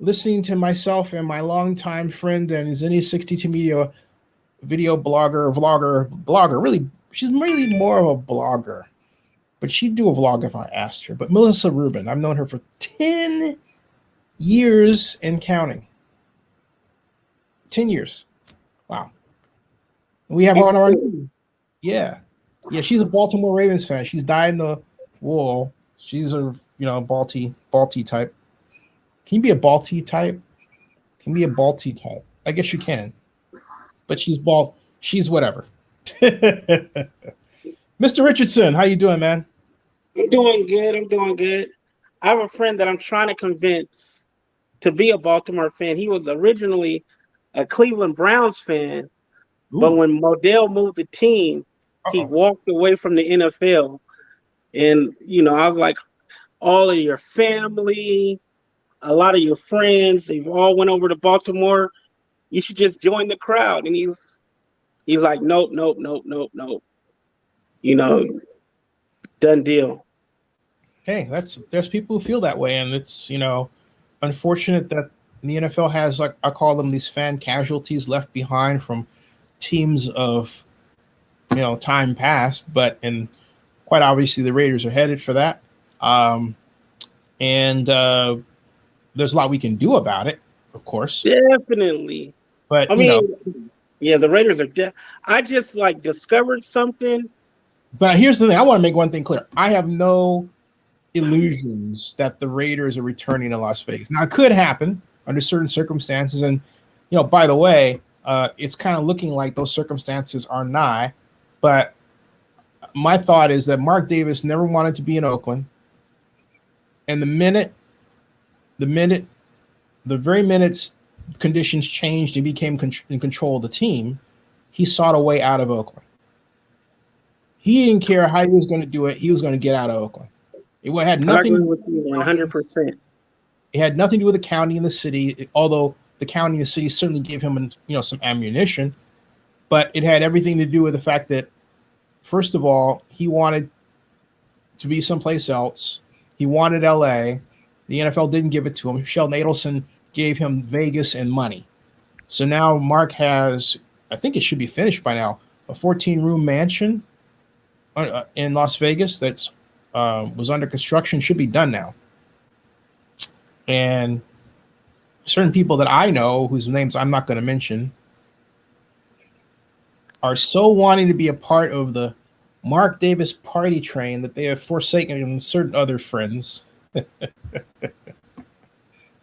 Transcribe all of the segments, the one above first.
listening to myself and my longtime friend and Zinni 62 Media video blogger. Really, she's really more of a blogger, but she'd do a vlog if I asked her. But Melissa Rubin, I've known her for 10 years and counting. 10 years. Wow. We have on our yeah. She's a Baltimore Ravens fan. She's dyed in the wool. She's a Balti type. Can you be a Balti type? Can be a Balti type. I guess you can. But she's bald. She's whatever. Mr. Richardson, how you doing, man? I'm doing good. I have a friend that I'm trying to convince to be a Baltimore fan. He was originally a Cleveland Browns fan, but when Modell moved the team, he walked away from the NFL. And, I was like, all of your family, a lot of your friends, they've all went over to Baltimore. You should just join the crowd. And he's like, nope. Done deal. Hey, there's people who feel that way, and it's unfortunate that the NFL has, like I call them, these fan casualties left behind from teams of time past. But and quite obviously the Raiders are headed for that, and there's a lot we can do about it, of course. Definitely. But yeah, the Raiders are. I just discovered something. But here's the thing: I want to make one thing clear. I have no illusions that the Raiders are returning to Las Vegas. Now, it could happen under certain circumstances, and by the way, it's kind of looking like those circumstances are nigh. But my thought is that Mark Davis never wanted to be in Oakland, and the very minute conditions changed and became in control of the team, he sought a way out of Oakland. He didn't care how he was going to do it. He was going to get out of Oakland. It had nothing with you 100%. It had nothing to do with the county and the city, although the county and the city certainly gave him some ammunition. But it had everything to do with the fact that, first of all, he wanted to be someplace else. He wanted LA. The NFL didn't give it to him. Sheldon Adelson gave him Vegas and money. So now Mark has, I think it should be finished by now, a 14-room mansion in Las Vegas that's was under construction, should be done now. And certain people that I know, whose names I'm not going to mention, are so wanting to be a part of the Mark Davis party train that they have forsaken certain other friends.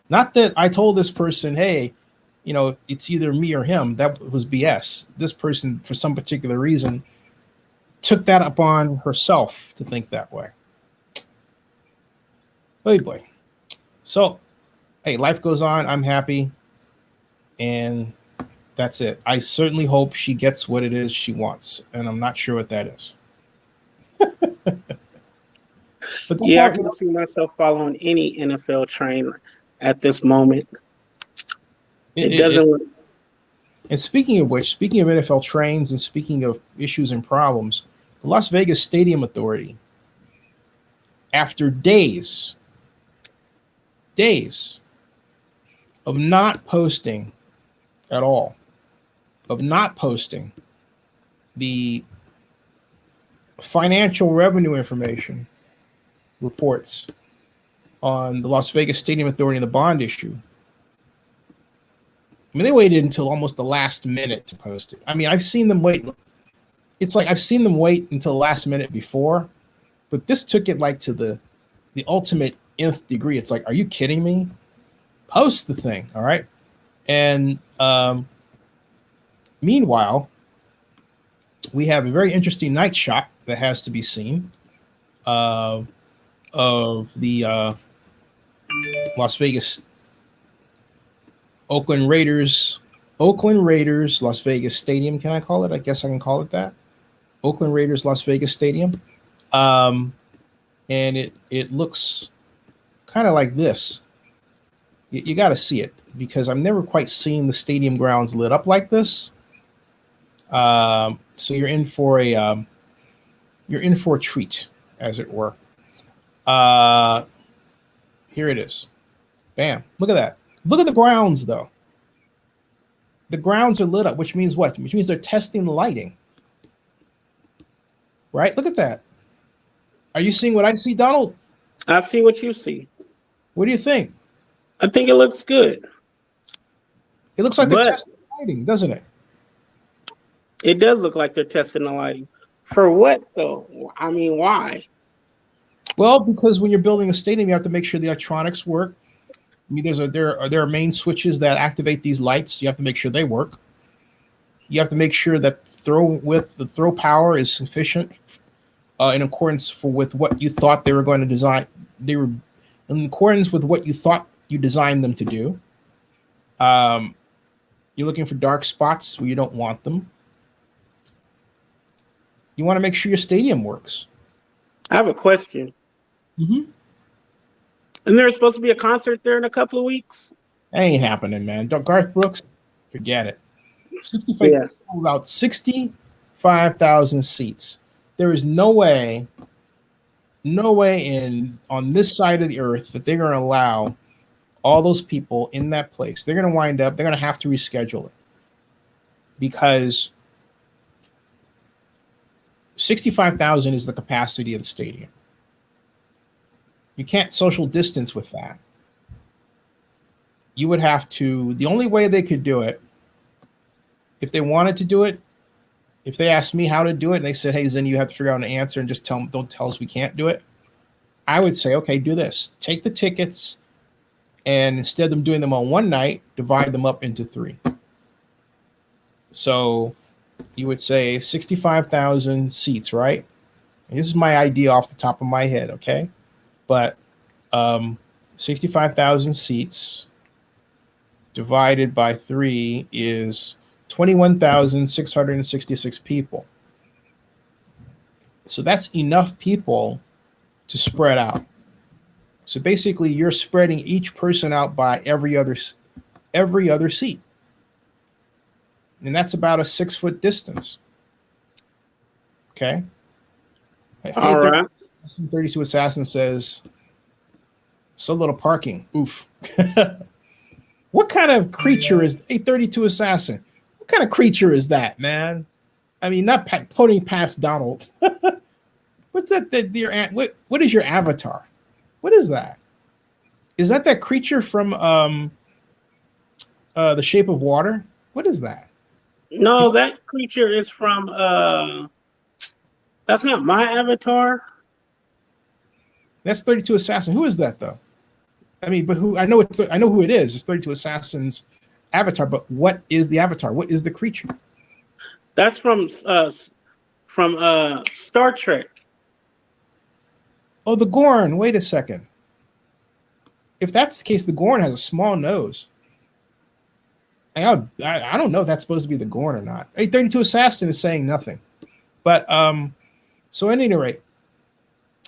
Not that I told this person, hey, it's either me or him. That was BS. This person, for some particular reason, took that upon herself to think that way. Oh boy. So, hey, life goes on. I'm happy. And that's it. I certainly hope she gets what it is she wants. And I'm not sure what that is. But yeah, I can see myself following any NFL train at this moment. It doesn't. And speaking of NFL trains and speaking of issues and problems, the Las Vegas Stadium Authority, after days of not posting at all, of not posting the financial revenue information reports on the Las Vegas Stadium Authority and the bond issue. I mean, they waited until almost the last minute to post it. I mean, I've seen them wait. It's like I've seen them wait until the last minute before, but this took it to the ultimate nth degree. It's like, are you kidding me? Post the thing, all right? And meanwhile, we have a very interesting night shot that has to be seen of the Las Vegas Oakland Raiders, Las Vegas Stadium. Can I call it? I guess I can call it that. Oakland Raiders, Las Vegas Stadium. And it looks kind of like this. You got to see it because I've never quite seen the stadium grounds lit up like this. So you're in for a treat, as it were. Here it is. Bam! Look at that. Look at the grounds, though. The grounds are lit up, which means what? Which means they're testing the lighting. Right? Look at that. Are you seeing what I see, Donald? I see what you see. What do you think? I think it looks good. It looks like they're But testing the lighting, doesn't it? it does look like they're testing the lighting. For what though? I mean, why? Well, because when you're building a stadium, you have to make sure the electronics work. I mean, there are main switches that activate these lights. You have to make sure they work. You have to make sure that the throw power is sufficient in accordance with what you thought they were going to design. They were in accordance with what you thought you designed them to do. You're looking for dark spots where you don't want them. You want to make sure your stadium works. I have a question. Mm-hmm. And there's supposed to be a concert there in a couple of weeks. That ain't happening, man. Garth Brooks, forget it. 65 Yeah. about 65,000 seats. There is no way on this side of the earth that they're going to allow all those people in that place. They're going to wind up. They're going to have to reschedule it because 65,000 is the capacity of the stadium. You can't social distance with that. You would have to. The only way they could do it, if they wanted to do it, if they asked me how to do it and they said, hey, Zen, you have to figure out an answer and just don't tell us we can't do it, I would say, okay, do this. Take the tickets and instead of them doing them on one night, divide them up into 3. So you would say 65,000 seats, right? And this is my idea off the top of my head, okay? But 65,000 seats divided by 3 is 21,666 people. So that's enough people to spread out. So basically, you're spreading each person out by every other seat, and that's about a 6-foot distance. Okay. All right. 32 Assassin says, so little parking. Oof. What kind of creature is a 32 Assassin? What kind of creature is that, man? I mean, not putting past Donald. What's that? What is your avatar? What is that? Is that creature from The Shape of Water? What is that? No, that creature is from that's not my avatar. That's 32 Assassin. Who is that though? I mean, but who I know who it is. It's 32 Assassin's avatar, but what is the avatar? What is the creature? That's from Star Trek. Oh, the Gorn. Wait a second. If that's the case, the Gorn has a small nose. I don't know if that's supposed to be the Gorn or not. A 32 Assassin is saying nothing. But so at any rate,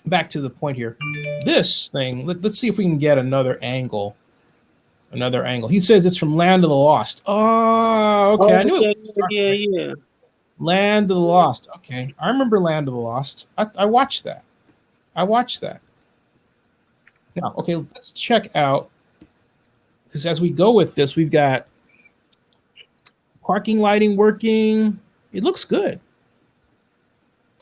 back to the point here. This thing, let's see if we can get another angle. He says it's from Land of the Lost. Oh, okay. I knew it. Yeah. Land of the Lost. Okay. I remember Land of the Lost. I watched that. Now, okay, let's check out, because as we go with this, we've got parking lighting working. It looks good.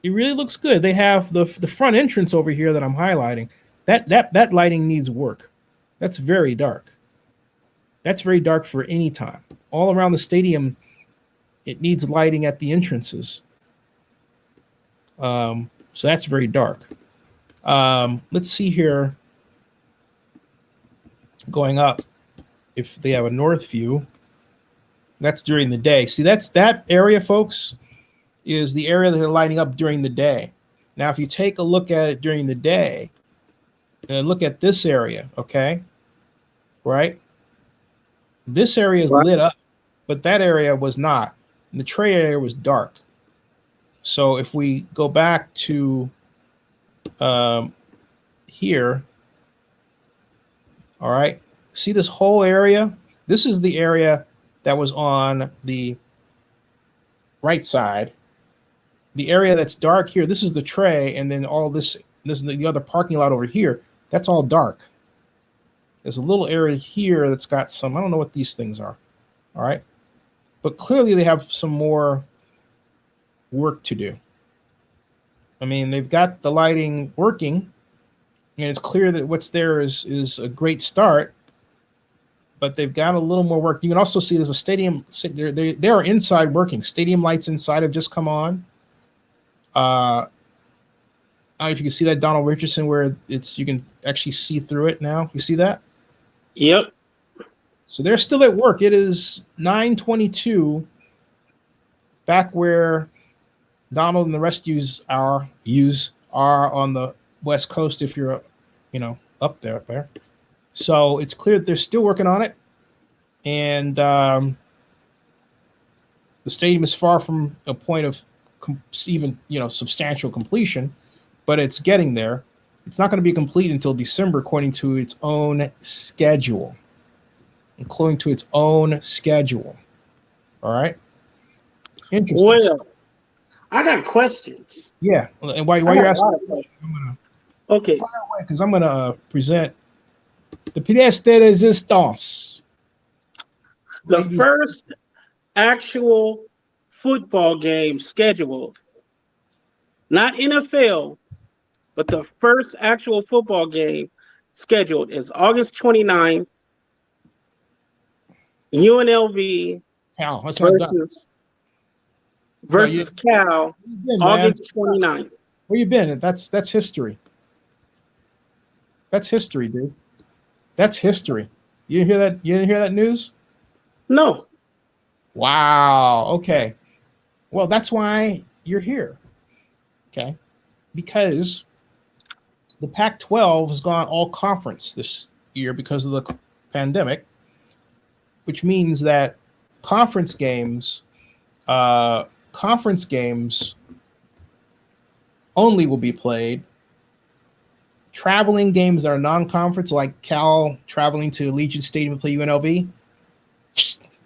It really looks good. They have the front entrance over here that I'm highlighting. That lighting needs work. That's very dark. That's very dark for any time. All around the stadium, it needs lighting at the entrances. So that's very dark. Let's see here. Going up, if they have a north view, that's during the day. See, that area, folks, is the area that they're lighting up during the day. Now, if you take a look at it during the day, and look at this area, okay, right? This area is lit up, but that area was not. And the tray area was dark. So if we go back to here, all right, see this whole area? This is the area that was on the right side. The area that's dark here, this is the tray, and then all this is the other parking lot over here. That's all dark. There's a little area here that's got some, I don't know what these things are. All right. But clearly they have some more work to do. I mean, they've got the lighting working, and it's clear that what's there is a great start, but they've got a little more work. You can also see there's a stadium. They are inside working. Stadium lights inside have just come on. I don't know if you can see that, Donald Richardson, where you can actually see through it now. You see that? Yep. So they're still at work. It is 9:22, back where Donald and the rest are on the West Coast. If you're, up there. So it's clear that they're still working on it, and the stadium is far from a point of even substantial completion, but it's getting there. It's not going to be complete until December, according to its own schedule. All right. Interesting. Well, I got questions. Yeah, and while you're asking, Okay, because I'm gonna present the pièce de résistance. the first actual football game scheduled, not NFL, but the first actual football game scheduled is August 29th. UNLV Cal, that's versus Cal, August 29th. Where you been? That's history. That's history, dude. That's history. You didn't hear that? You didn't hear that news? No. Wow. Okay. Well, that's why you're here. Okay. Because the Pac-12 has gone all conference this year because of the pandemic, which means that conference games only will be played. Traveling games that are non-conference, like Cal traveling to Allegiant Stadium to play UNLV,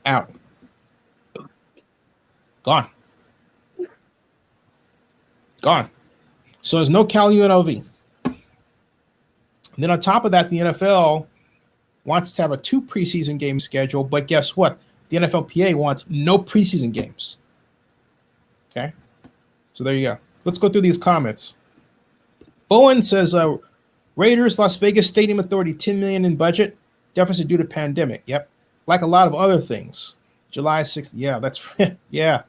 out. Gone. So there's no Cal UNLV. And then on top of that, the NFL wants to have a 2 preseason game schedule, but guess what? The NFLPA wants no preseason games. Okay? So there you go. Let's go through these comments. Bowen says, Raiders, Las Vegas Stadium Authority, $10 million in budget, deficit due to pandemic. Yep. Like a lot of other things. July 6th. Yeah,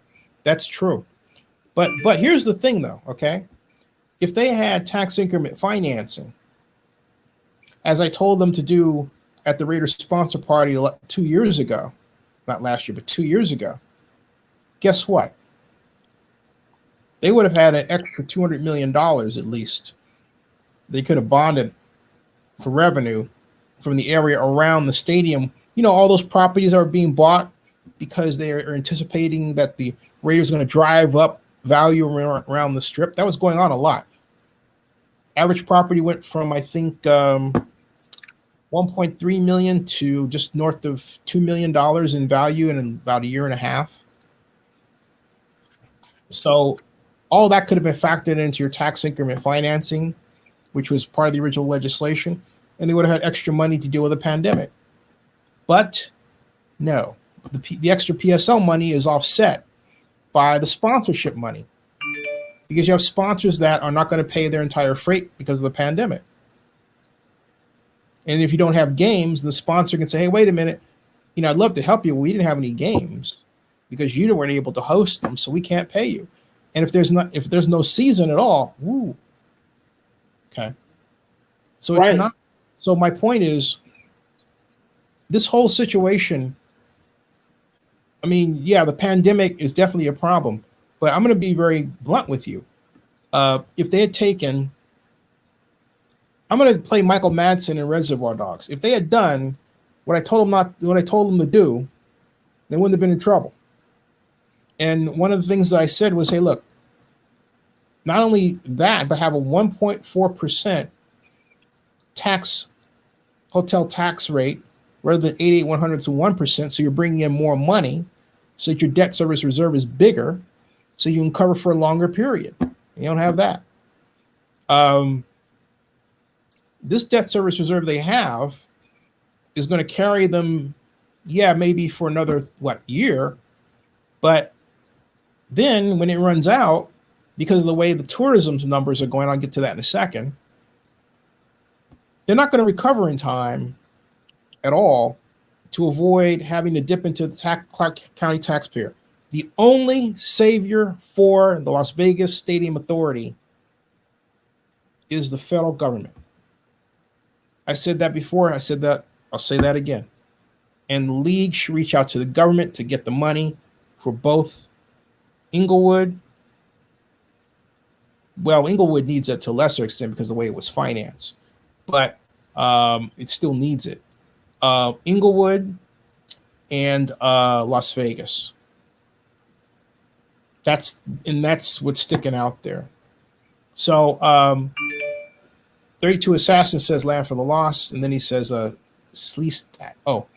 that's true. But here's the thing though, okay? If they had tax increment financing, as I told them to do at the Raiders sponsor party 2 years ago, not last year, but 2 years ago, guess what? They would have had an extra $200 million at least. They could have bonded for revenue from the area around the stadium. All those properties are being bought because they are anticipating that the Raiders are going to drive up value around the strip. That was going on a lot. Average property went from, I think, 1.3 million to just north of $2 million in value in about a year and a half. So all that could have been factored into your tax increment financing, which was part of the original legislation, and they would have had extra money to deal with the pandemic. But no, the extra PSL money is offset by the sponsorship money, because you have sponsors that are not going to pay their entire freight because of the pandemic. And if you don't have games, the sponsor can say, hey, wait a minute, I'd love to help you. We didn't have any games because you weren't able to host them, so we can't pay you. And if there's no season at all, woo. Okay. So it's not. So my point is, this whole situation, I mean, yeah, the pandemic is definitely a problem, but I'm going to be very blunt with you. If they had taken, I'm going to play Michael Madsen in Reservoir Dogs. If they had done what I told them to do, they wouldn't have been in trouble. And one of the things that I said was, hey, look, not only that, but have a 1.4% hotel tax rate rather than 88,100 to 1%. So you're bringing in more money so that your debt service reserve is bigger so you can cover for a longer period. You don't have that. This debt service reserve they have is going to carry them, yeah, maybe for another year, but then when it runs out, because of the way the tourism numbers are going, I'll get to that in a second, they're not going to recover in time at all to avoid having to dip into the Clark County taxpayer. The only savior for the Las Vegas Stadium Authority is the federal government. I said that before. I said that. I'll say that again. And the league should reach out to the government to get the money for both Inglewood. Well, Inglewood needs it to a lesser extent because of the way it was financed, but it still needs it. Inglewood and Las Vegas. That's what's sticking out there. So 32 Assassin says land for the loss, and then he says Slee Stack. Oh,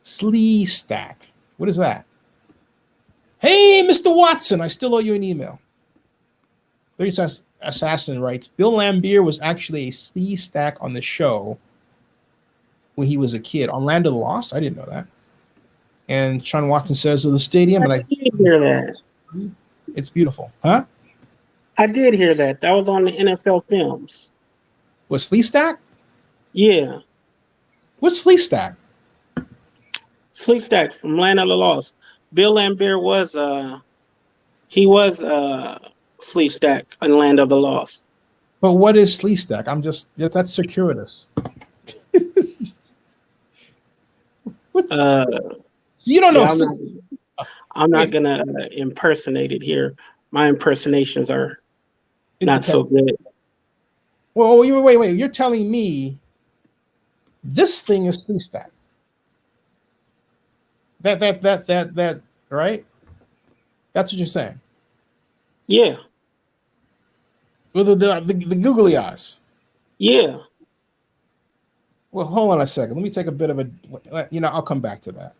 Slee Stack. What is that? Hey, Mr. Watson, I still owe you an email. 32 Assassin writes, Bill Lambier was actually a Slee Stack on the show when he was a kid on Land of the Lost. I didn't know that. And Sean Watson says of the stadium, and I did hear that. It's beautiful, huh? I did hear that. That was on the NFL Films. Was Slee Stack? Yeah. What's Slee Stack? Slee Stack from Land of the Lost. Bill Lambier was Slee Stack in Land of the Lost. But what is Slee Stack? That's circuitous. What's so you don't know? Yeah, I'm not gonna impersonate it here. My impersonations are not so good. Well, wait. You're telling me this thing is Slee Stack. That right? That's what you're saying. Yeah. With the googly eyes. Yeah. Well, hold on a second. Let me take a bit of I'll come back to that.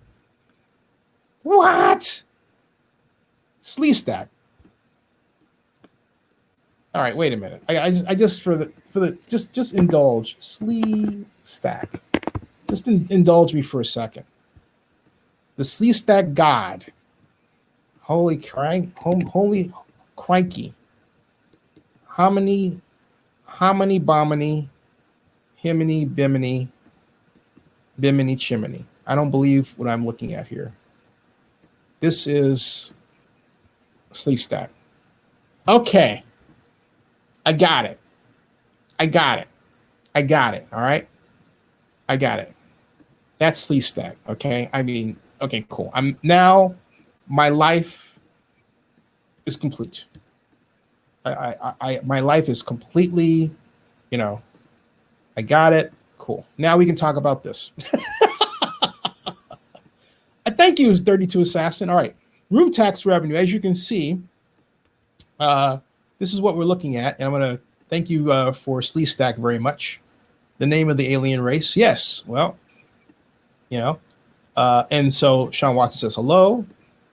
What? Slee Stack. All right, wait a minute. I just just indulge. Slee Stack. Just indulge me for a second. The Slee Stack God. Holy crikey. Hominy, bominy, himiny, bimini, chimney. I don't believe what I'm looking at here. This is Slee Stack. Okay. I got it. All right. I got it. That's Slee Stack. Okay. I mean, okay, cool. Now my life is complete. My life is completely, I got it. Cool. Now we can talk about this. Thank you, 32 Assassin. All right. Room tax revenue. As you can see, this is what we're looking at. And I'm going to thank you for Slee Stack very much. The name of the alien race. Yes. Well, and so Sean Watson says hello.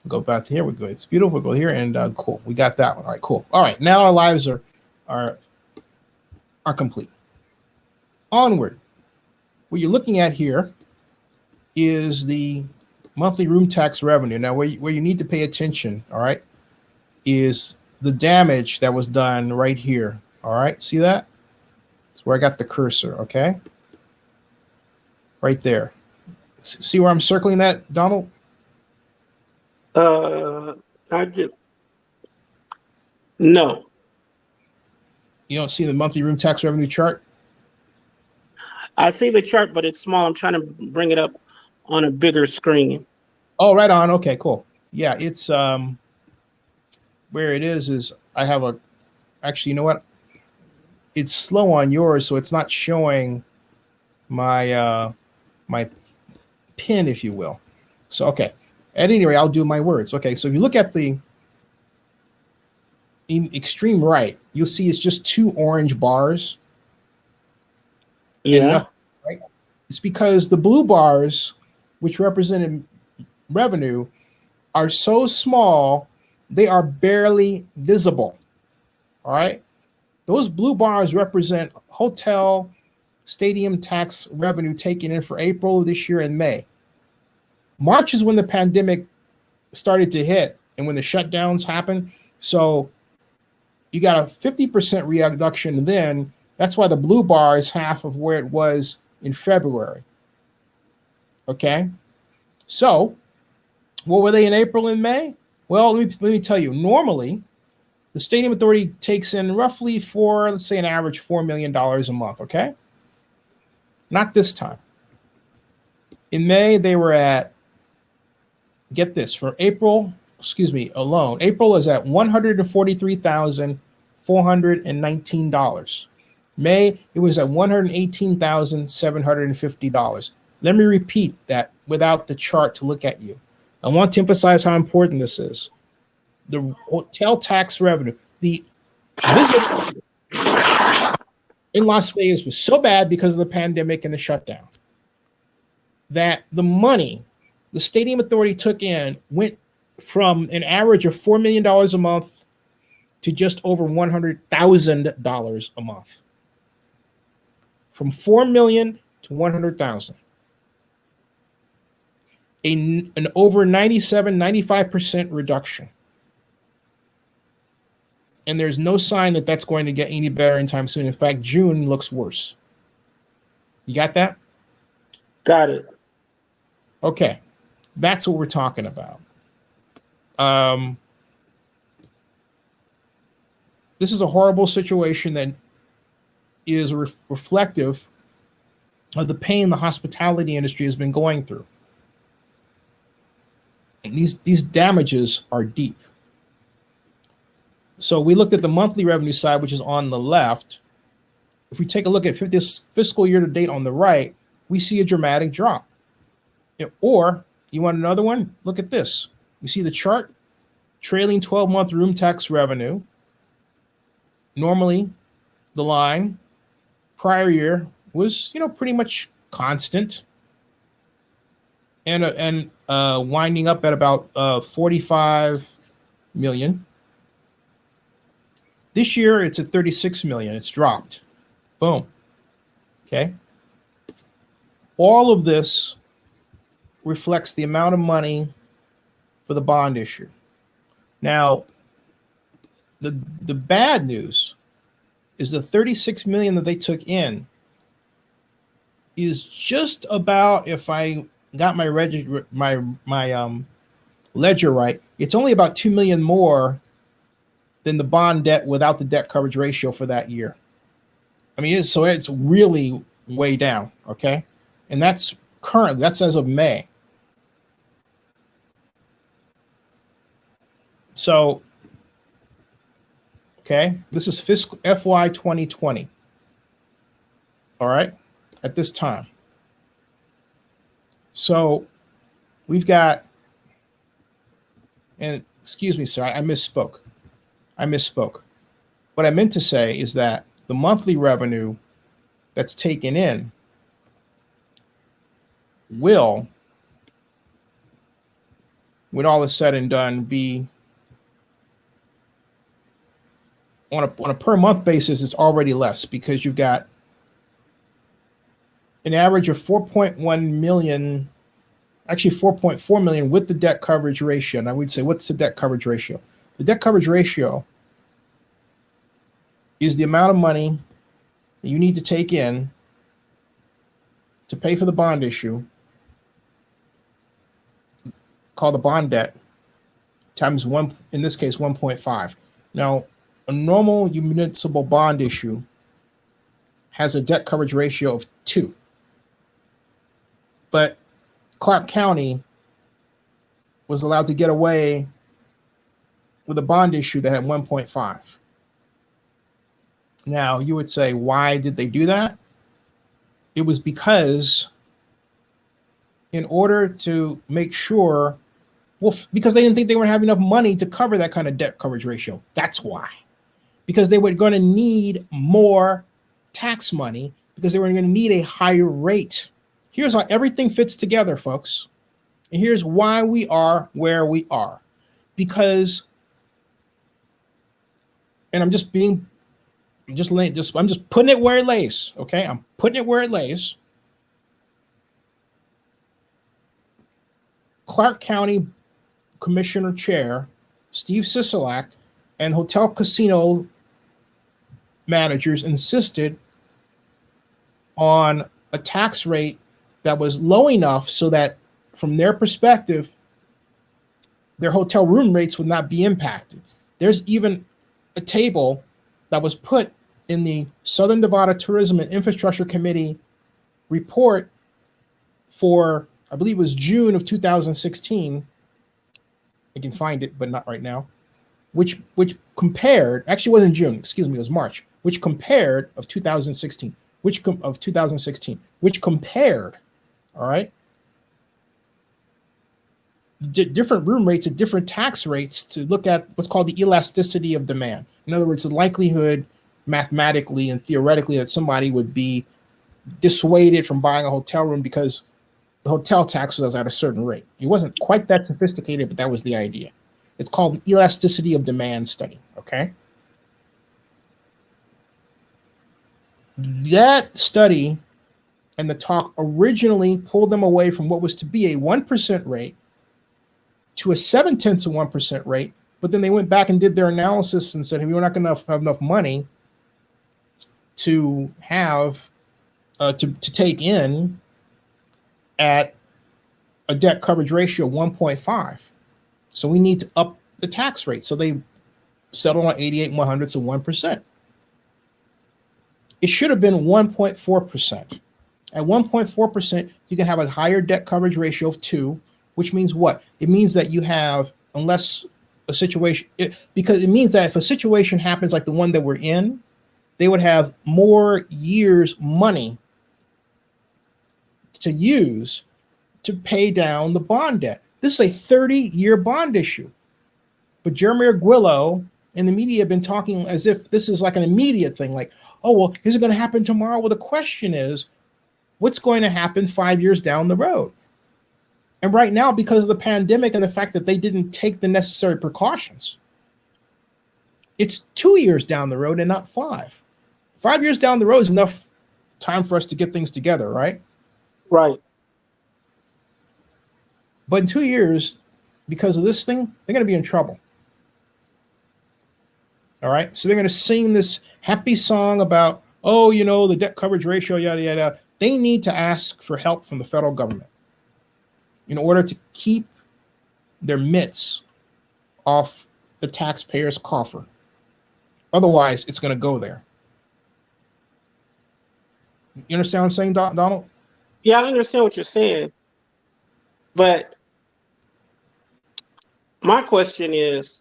We'll go back to here. We're good. It's beautiful. We'll go here and cool. We got that one. All right, cool. All right. Now our lives are complete. Onward. What you're looking at here is the monthly room tax revenue. Now, where you need to pay attention, all right, is the damage that was done right here. All right, see that? That's where I got the cursor, okay? Right there. See where I'm circling that, Donald? No. You don't see the monthly room tax revenue chart? I see the chart, but it's small. I'm trying to bring it up on a bigger screen. Oh, right on. Okay, cool. Yeah, it's where it is I have actually, you know what? It's slow on yours, so it's not showing my my pin, if you will. So okay. At any rate, I'll do my words. Okay, so if you look at the extreme right, you'll see it's just two orange bars. Yeah. Nothing, right? It's because the blue bars, which represented revenue, are so small, they are barely visible. All right? Those blue bars represent hotel stadium tax revenue taken in for April of this year and May. March is when the pandemic started to hit and when the shutdowns happened. So you got a 50% reduction then. That's why the blue bar is half of where it was in February. Okay. So what were they in April and May? Well, let me tell you, normally the Stadium Authority takes in roughly let's say an average $4 million a month. Okay. Not this time. In May, they were at, get this, for April, alone, April is at $143,419. May, it was at $118,750. Let me repeat that without the chart to look at you. I want to emphasize how important this is. The hotel tax revenue, the visit in Las Vegas was so bad because of the pandemic and the shutdown that the money the Stadium Authority took in went from an average of $4 million a month to just over $100,000 a month. From $4 million to $100,000. An over 95% reduction. And there's no sign that that's going to get any better anytime soon. In fact, June looks worse. You got that? Got it. Okay. That's what we're talking about. This is a horrible situation that is reflective of the pain the hospitality industry has been going through. And these damages are deep. So we looked at the monthly revenue side, which is on the left. If we take a look at this fiscal year to date on the right, we see a dramatic drop. Or you want another one? Look at this. You see the chart, trailing 12-month room tax revenue. Normally, the line prior year was, pretty much constant, and winding up at about 45 million. This year, it's at 36 million. It's dropped. Boom. Okay. All of this reflects the amount of money for the bond issue. Now, the bad news is the 36 million that they took in is just about, if I got my ledger right, it's only about 2 million more than the bond debt without the debt coverage ratio for that year. I mean, it's really way down, okay? And that's as of May. So, okay, this is fiscal FY 2020. All right, at this time. So we've got, and excuse me, sir, I misspoke. What I meant to say is that the monthly revenue that's taken in will, when all is said and done, be on a per month basis, it's already less because you've got an average of 4.1 million, actually 4.4 million with the debt coverage ratio. And I would say, what's the debt coverage ratio? The debt coverage ratio is the amount of money that you need to take in to pay for the bond issue, called the bond debt, times one, in this case, 1.5. Now, a normal municipal bond issue has a debt coverage ratio of 2. But Clark County was allowed to get away with a bond issue that had 1.5. Now, you would say, why did they do that? It was because in order to make sure, because they didn't think they were having enough money to cover that kind of debt coverage ratio. That's why. Because they were going to need more tax money, because they were going to need a higher rate. Here's how everything fits together, folks. And here's why we are where we are. Because, and I'm just being I'm just putting it where it lays. Okay, I'm putting it where it lays. Clark County Commissioner Chair Steve Sisolak and hotel casino managers insisted on a tax rate that was low enough so that, from their perspective, their hotel room rates would not be impacted. There's even a table that was put in the Southern Nevada Tourism and Infrastructure Committee report for, I believe it was June of 2016. I can find it, but not right now. Which compared, actually it wasn't June, excuse me, it was March, which compared of 2016, which compared, all right, different room rates at different tax rates to look at what's called the elasticity of demand. In other words, the likelihood mathematically and theoretically that somebody would be dissuaded from buying a hotel room because the hotel tax was at a certain rate. It wasn't quite that sophisticated, but that was the idea. It's called the elasticity of demand study, okay? That study and the talk originally pulled them away from what was to be a 1% rate to a 0.7% rate, but then they went back and did their analysis and said, hey, we're not going to have enough money to have to take in at a debt coverage ratio of 1.5. So we need to up the tax rate. So they settled on 88 100ths of 1%. It should have been 1.4%. At 1.4%, you can have a higher debt coverage ratio of 2, which means what? It means that you have, unless a situation, because it means that if a situation happens like the one that we're in, they would have more years' money to use to pay down the bond debt. This is a 30-year bond issue. But Jeremy Aguilo and the media have been talking as if this is like an immediate thing, like, oh, well, is it going to happen tomorrow? Well, the question is, what's going to happen 5 years down the road? And right now, because of the pandemic and the fact that they didn't take the necessary precautions, it's 2 years down the road and not 5. 5 years down the road is enough time for us to get things together, right? Right. But in 2 years, because of this thing, they're going to be in trouble. All right. So they're going to sing this happy song about, oh, you know, the debt coverage ratio, yada, yada. They need to ask for help from the federal government in order to keep their mitts off the taxpayer's coffer. Otherwise, it's going to go there. You understand what I'm saying, Donald? Yeah, I understand what you're saying. But my question is,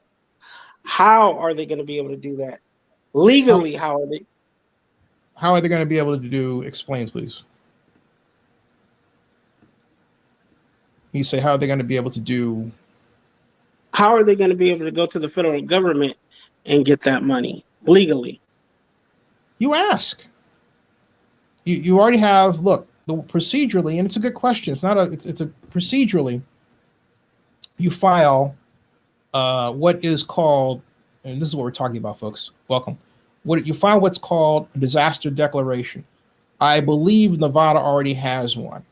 how are they going to be able to do that? Legally, how are they? How are they going to be able to do? Explain, please. You say, how are they going to be able to do? How are they going to be able to go to the federal government and get that money legally? You ask. You already have, look, procedurally, and it's a good question. It's not a, it's a procedurally, you file what is called, and this is what we're talking about, folks. Welcome. You file what's called a disaster declaration. I believe Nevada already has one.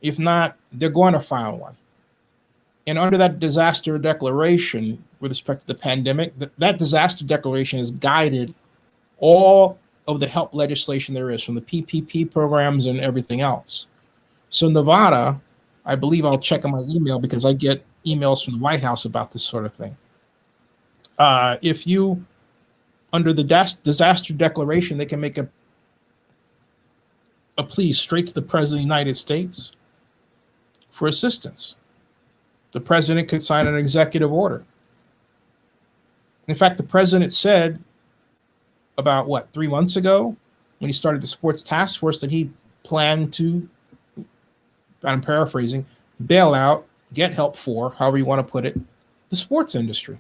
If not, they're going to file one. And under that disaster declaration, with respect to the pandemic, that disaster declaration has guided all of the help legislation there is, from the PPP programs and everything else. So Nevada, I believe, I'll check on my email because I get emails from the White House about this sort of thing. If you, under the disaster declaration, they can make a plea straight to the President of the United States for assistance. The president could sign an executive order. In fact, the president said about 3 months ago, when he started the sports task force, that he planned to, I'm paraphrasing, bail out, get help for, however you want to put it, the sports industry.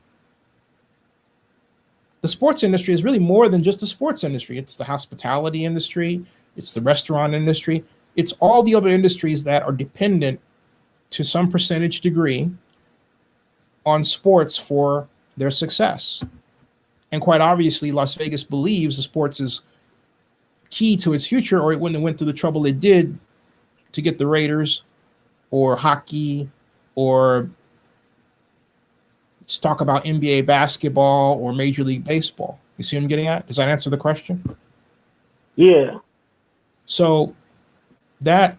The sports industry is really more than just the sports industry. It's the hospitality industry. It's the restaurant industry. It's all the other industries that are dependent to some percentage degree on sports for their success. And quite obviously, Las Vegas believes the sports is key to its future, or it wouldn't have went through the trouble it did to get the Raiders or hockey, or let's talk about NBA basketball or Major League Baseball. You see what I'm getting at? Does that answer the question? Yeah. So that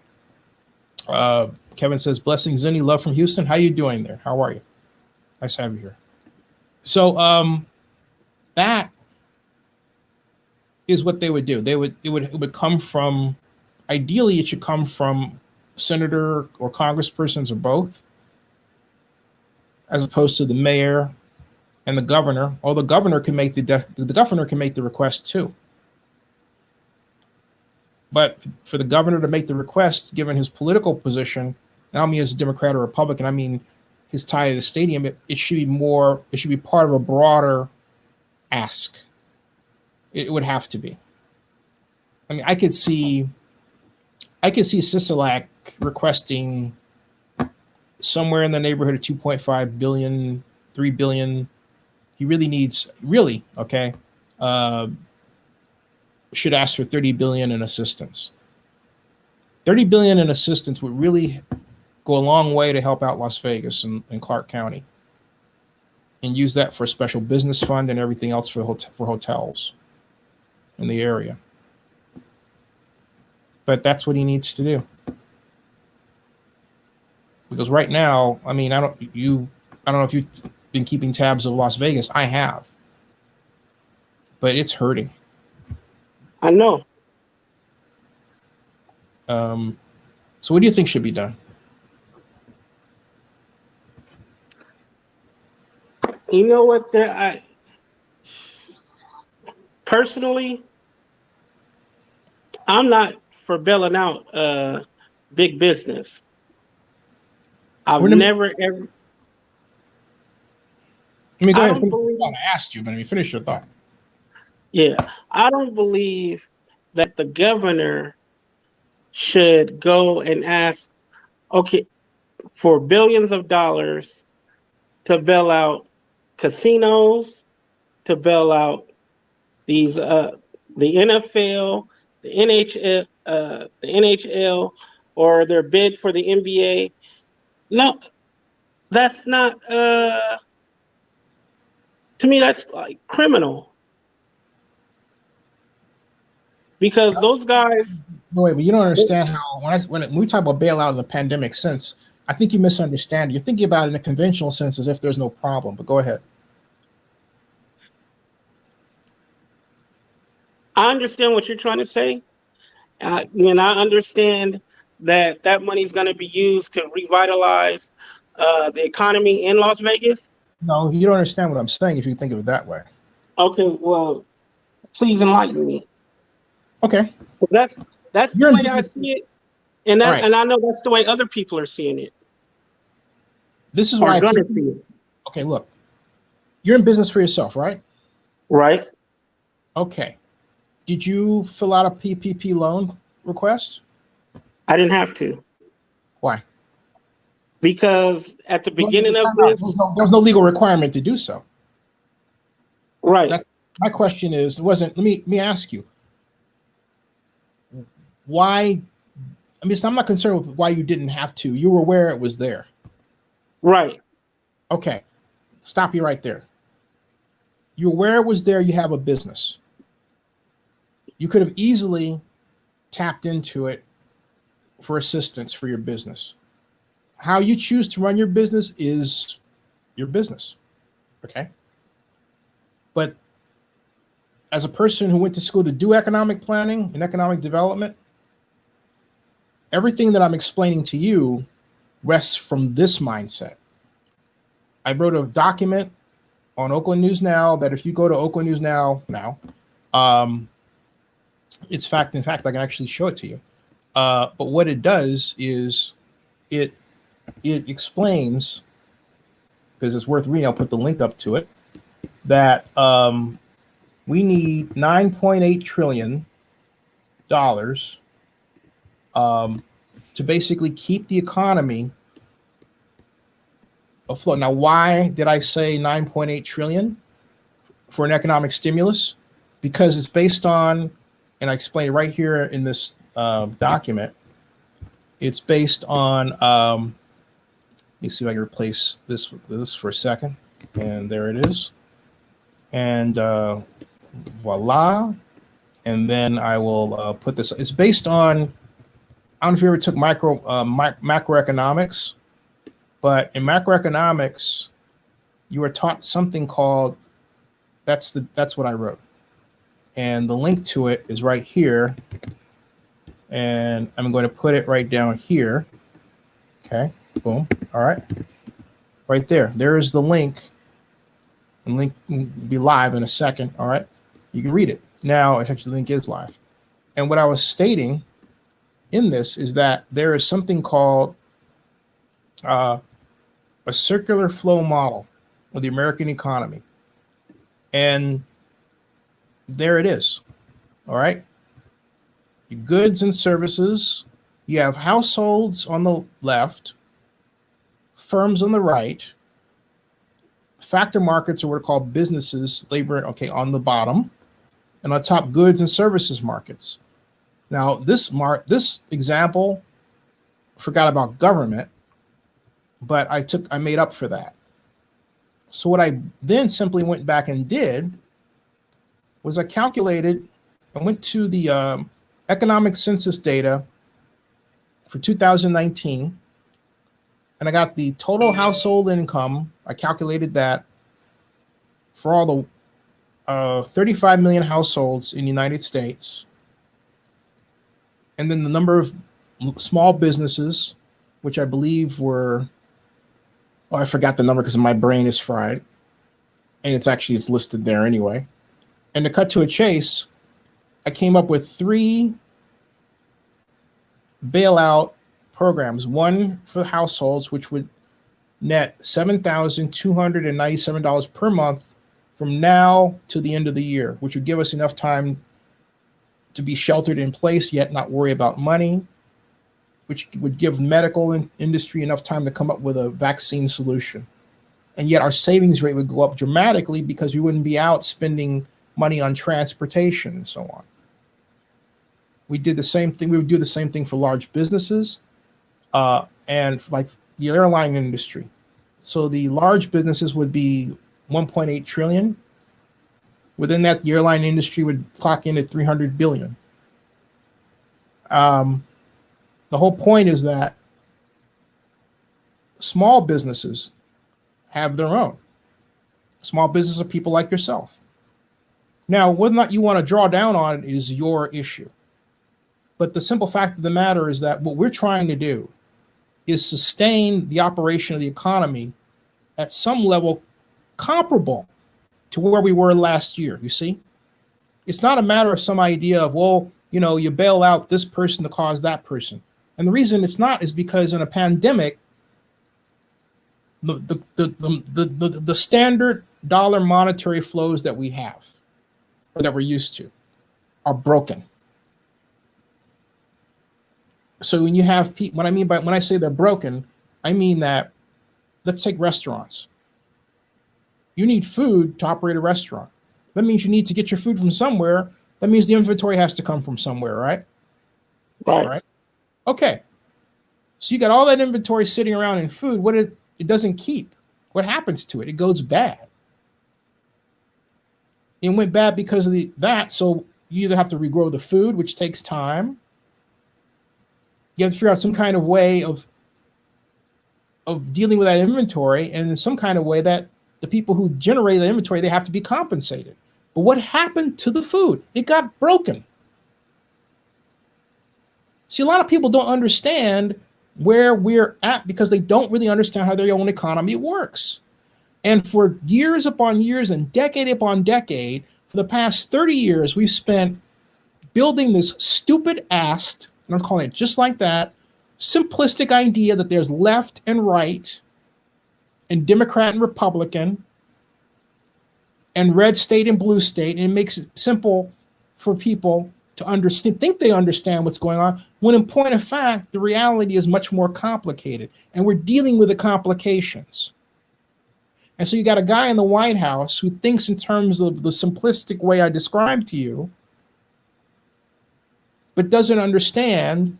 Kevin says, blessings, Zuni, love from Houston. How you doing there? How are you? Nice to have you here. So that is what they would do. It would come from, ideally it should come from senator or congresspersons or both, as opposed to the mayor and the governor. Or the governor can make the governor can make the request too. But for the governor to make the request, given his political position, and I don't mean as a Democrat or Republican, I mean his tie to the stadium, it should be more, it should be part of a broader ask. It would have to be. I mean, I could see Sisolak requesting somewhere in the neighborhood of 2.5 billion, 3 billion. He really needs, okay, should ask for 30 billion in assistance. 30 billion in assistance would really go a long way to help out Las Vegas and Clark County, and use that for a special business fund and everything else for hotels in the area. But that's what he needs to do. Because right now, I mean, I don't know if you've been keeping tabs of Las Vegas. I have. But it's hurting. I know. So what do you think should be done? You know what? Personally, I'm not for bailing out big business. I've never ever. I mean, go ahead. I asked you, but finish your thought. Yeah, I don't believe that the governor should go and ask, okay, for billions of dollars to bail out casinos, to bail out these the NFL, the NHL, or their bid for the NBA. No, that's not. To me, that's like criminal. Because those guys. No, wait, but you don't understand how when we talk about bailout in the pandemic sense, I think you misunderstand. You're thinking about it in a conventional sense as if there's no problem. But go ahead. I understand what you're trying to say, and I understand that money is going to be used to revitalize the economy in Las Vegas. No, you don't understand what I'm saying if you think of it that way. Okay, well, please enlighten me. Okay. That's the way I see it, and and I know that's the way other people are seeing it. This is why going to see it. Okay, look, you're in business for yourself, right? Right. Okay. Did you fill out a PPP loan request? I didn't have to. Why? Because at the beginning of this, there was no legal requirement to do so. Right. My question is, let me ask you, why? I mean, I'm not concerned with why you didn't have to. You were aware it was there. Right. Okay. Stop you right there. You're aware it was there. You have a business. You could have easily tapped into it for assistance for your business. How you choose to run your business is your business. Okay. But as a person who went to school to do economic planning and economic development, everything that I'm explaining to you rests from this mindset. I wrote a document on Oakland News Now that if you go to Oakland News Now, it's fact. In fact, I can actually show it to you. But what it does is it explains, because it's worth reading, I'll put the link up to it, that we need $9.8 trillion to basically keep the economy afloat. Now, why did I say 9.8 trillion? for an economic stimulus because it's based on, and I explain it right here in this document. It's based on, let me see if I can replace this with this for a second. And there it is. And voila. And then I will put this. It's based on, I don't know if you ever took macroeconomics, but in macroeconomics, you were taught something called, that's what I wrote. And the link to it is right here. And I'm going to put it right down here. Okay, boom. All right. Right there. There is the link. And link will be live in a second. All right. You can read it. Now, actually, the link is live. And what I was stating in this is that there is something called a circular flow model of the American economy. And there it is. All right. Your goods and services. You have households on the left, firms on the right. Factor markets are what are called businesses, labor, okay, on the bottom. And on top, goods and services markets. Now, this example forgot about government, but I made up for that. So what I then simply went back and did was I calculated, I went to the economic census data for 2019, and I got the total household income. I calculated that for all the 35 million households in the United States. And then the number of small businesses, which I believe were, oh, I forgot the number because my brain is fried. And it's listed there anyway. And to cut to a chase, I came up with 3 bailout programs. One for households, which would net $7,297 per month from now to the end of the year, which would give us enough time to be sheltered in place, yet not worry about money, which would give medical industry enough time to come up with a vaccine solution. And yet our savings rate would go up dramatically because we wouldn't be out spending money on transportation and so on. We did the same thing. We would do the same thing for large businesses and like the airline industry. So the large businesses would be 1.8 trillion. Within that, the airline industry would clock in at 300 billion. The whole point is that small businesses have their own. Small businesses are people like yourself. Now, whether or not you want to draw down on it is your issue. But the simple fact of the matter is that what we're trying to do is sustain the operation of the economy at some level comparable to where we were last year. You see, it's not a matter of some idea of, well, you bail out this person to cause that person. And the reason it's not is because in a pandemic, the standard dollar monetary flows that we have or that we're used to are broken. So when you have people, when I say they're broken, I mean that, let's take restaurants. You need food to operate a restaurant. That means you need to get your food from somewhere. That means the inventory has to come from somewhere, right? Right. Okay. So you got all that inventory sitting around in food. It doesn't keep. What happens to it? It goes bad. It went bad because of that. So you either have to regrow the food, which takes time. You have to figure out some kind of way of dealing with that inventory, and in some kind of way that the people who generate the inventory, they have to be compensated. But what happened to the food? It got broken. See, a lot of people don't understand where we're at because they don't really understand how their own economy works. And for years upon years and decade upon decade, for the past 30 years, we've spent building this stupid ass, and I'm calling it just like that, simplistic idea that there's left and right and Democrat and Republican and red state and blue state, and it makes it simple for people to understand, think they understand what's going on, when in point of fact, the reality is much more complicated, and we're dealing with the complications. And so you got a guy in the White House who thinks in terms of the simplistic way I described to you, but doesn't understand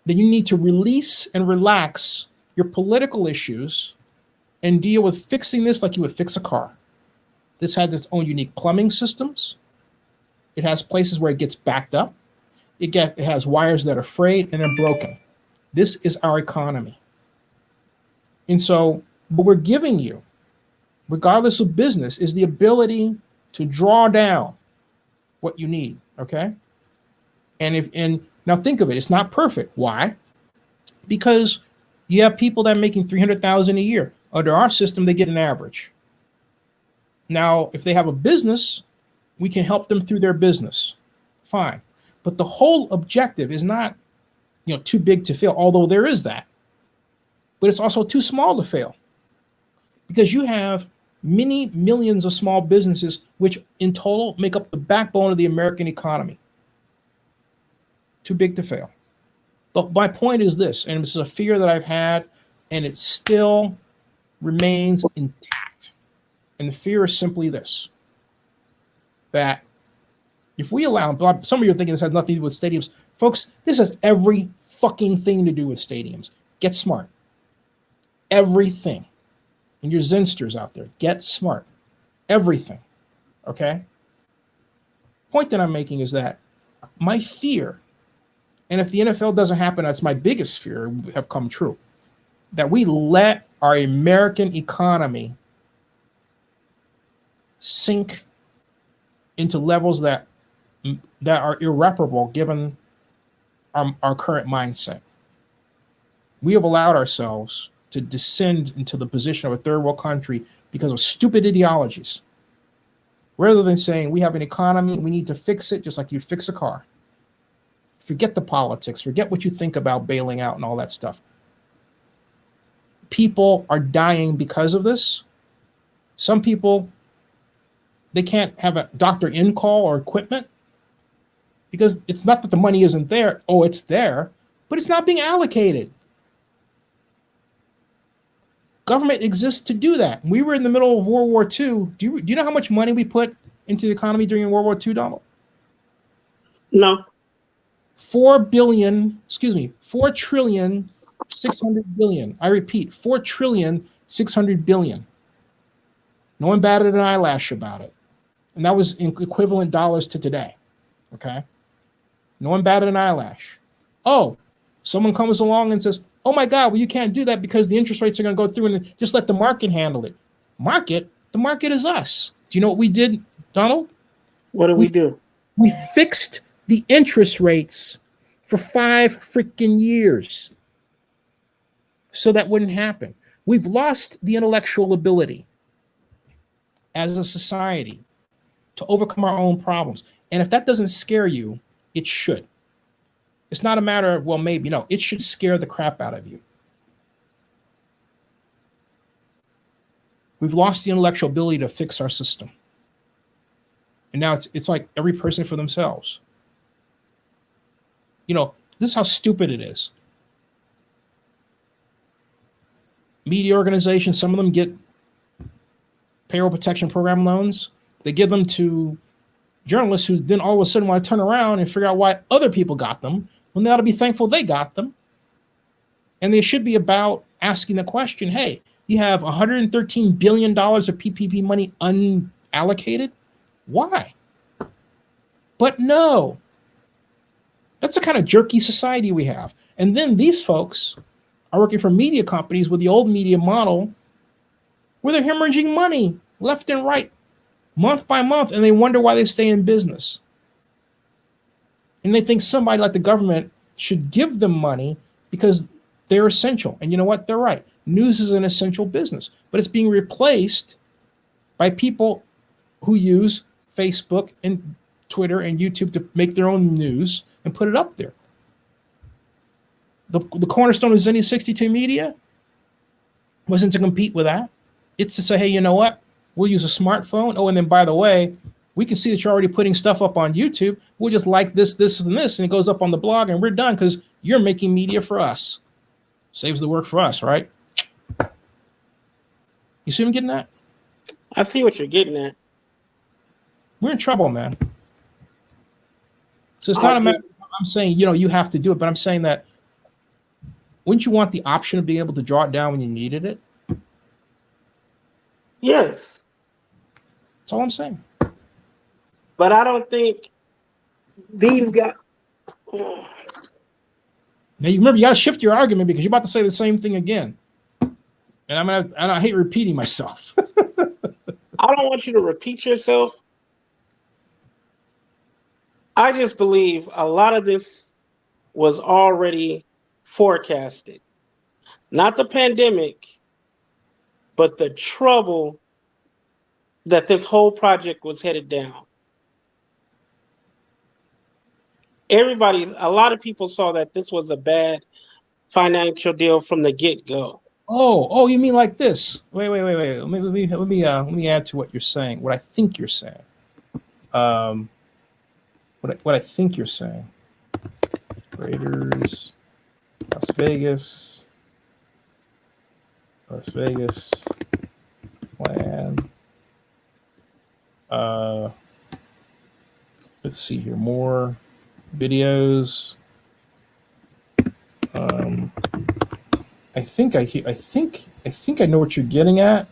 that you need to release and relax your political issues and deal with fixing this like you would fix a car. This has its own unique plumbing systems. It has places where it gets backed up. It has wires that are frayed and are broken. This is our economy. And so what we're giving you, regardless of business, is the ability to draw down what you need, okay? And now think of it, it's not perfect. Why? Because you have people that are making $300,000 a year. Under our system, they get an average. Now, if they have a business, we can help them through their business. Fine. But the whole objective is not, too big to fail, although there is that. But it's also too small to fail. Because you have many millions of small businesses, which in total make up the backbone of the American economy. Too big to fail. But my point is this, and this is a fear that I've had, and it still remains intact. And the fear is simply this, that if we allow, some of you are thinking this has nothing to do with stadiums. Folks, this has every fucking thing to do with stadiums. Get smart. Everything. And your Zensters out there, get smart. Everything. Okay? Point that I'm making is that my fear, and if the NFL doesn't happen, that's my biggest fear, have come true, that we let our American economy sink into levels that are irreparable given our current mindset. We have allowed ourselves to descend into the position of a third world country because of stupid ideologies. Rather than saying we have an economy, we need to fix it just like you'd fix a car. Forget the politics, forget what you think about bailing out and all that stuff. People are dying because of this. Some people, they can't have a doctor in call or equipment because it's not that the money isn't there. Oh, it's there, but it's not being allocated. Government exists to do that. We were in the middle of World War II. Do you know how much money we put into the economy during World War II, Donald? No. 4 trillion, 600 billion. I repeat, 4 trillion, 600 billion. No one batted an eyelash about it. And that was in equivalent dollars to today. Okay? No one batted an eyelash. Oh, someone comes along and says, oh my God, well, you can't do that because the interest rates are going to go through and just let the market handle it. Market? The market is us. Do you know what we did, Donald? What did we do? We fixed the interest rates for 5 freaking years so that wouldn't happen. We've lost the intellectual ability as a society to overcome our own problems. And if that doesn't scare you, it should. It's not a matter of, well, maybe. No, it should scare the crap out of you. We've lost the intellectual ability to fix our system. And now it's like every person for themselves. This is how stupid it is. Media organizations, some of them get payroll protection program loans. They give them to journalists who then all of a sudden want to turn around and figure out why other people got them when they ought to be thankful they got them. And they should be about asking the question, hey, you have $113 billion of PPP money unallocated? Why? But no. That's the kind of jerky society we have. And then these folks are working for media companies with the old media model where they're hemorrhaging money left and right, month by month, and they wonder why they stay in business. And they think somebody like the government should give them money because they're essential. And you know what? They're right. News is an essential business, but it's being replaced by people who use Facebook and Twitter and YouTube to make their own news and put it up there. The cornerstone of Zenny 62 Media wasn't to compete with that. It's to say, hey, you know what? We'll use a smartphone. Oh, and then by the way, we can see that you're already putting stuff up on YouTube. We'll just like this, this, and this, and it goes up on the blog, and we're done because you're making media for us. Saves the work for us, right? You see what I'm getting at? I see what you're getting at. We're in trouble, man. So it's I not a matter. get, I'm saying, you have to do it, but I'm saying that wouldn't you want the option of being able to draw it down when you needed it? yes, That's all I'm saying. but I don't think these guys. Now you remember, you got to shift your argument because you're about to say the same thing again, and I hate repeating myself. I don't want you to repeat yourself. I just believe a lot of this was already forecasted. Not the pandemic, but the trouble that this whole project was headed down. A lot of people saw that this was a bad financial deal from the get-go. Oh, you mean like this? Wait. Let me add to what you're saying. What I think you're saying. What I think you're saying. Raiders, Las Vegas plan. Let's see here. More videos. I think I know what you're getting at.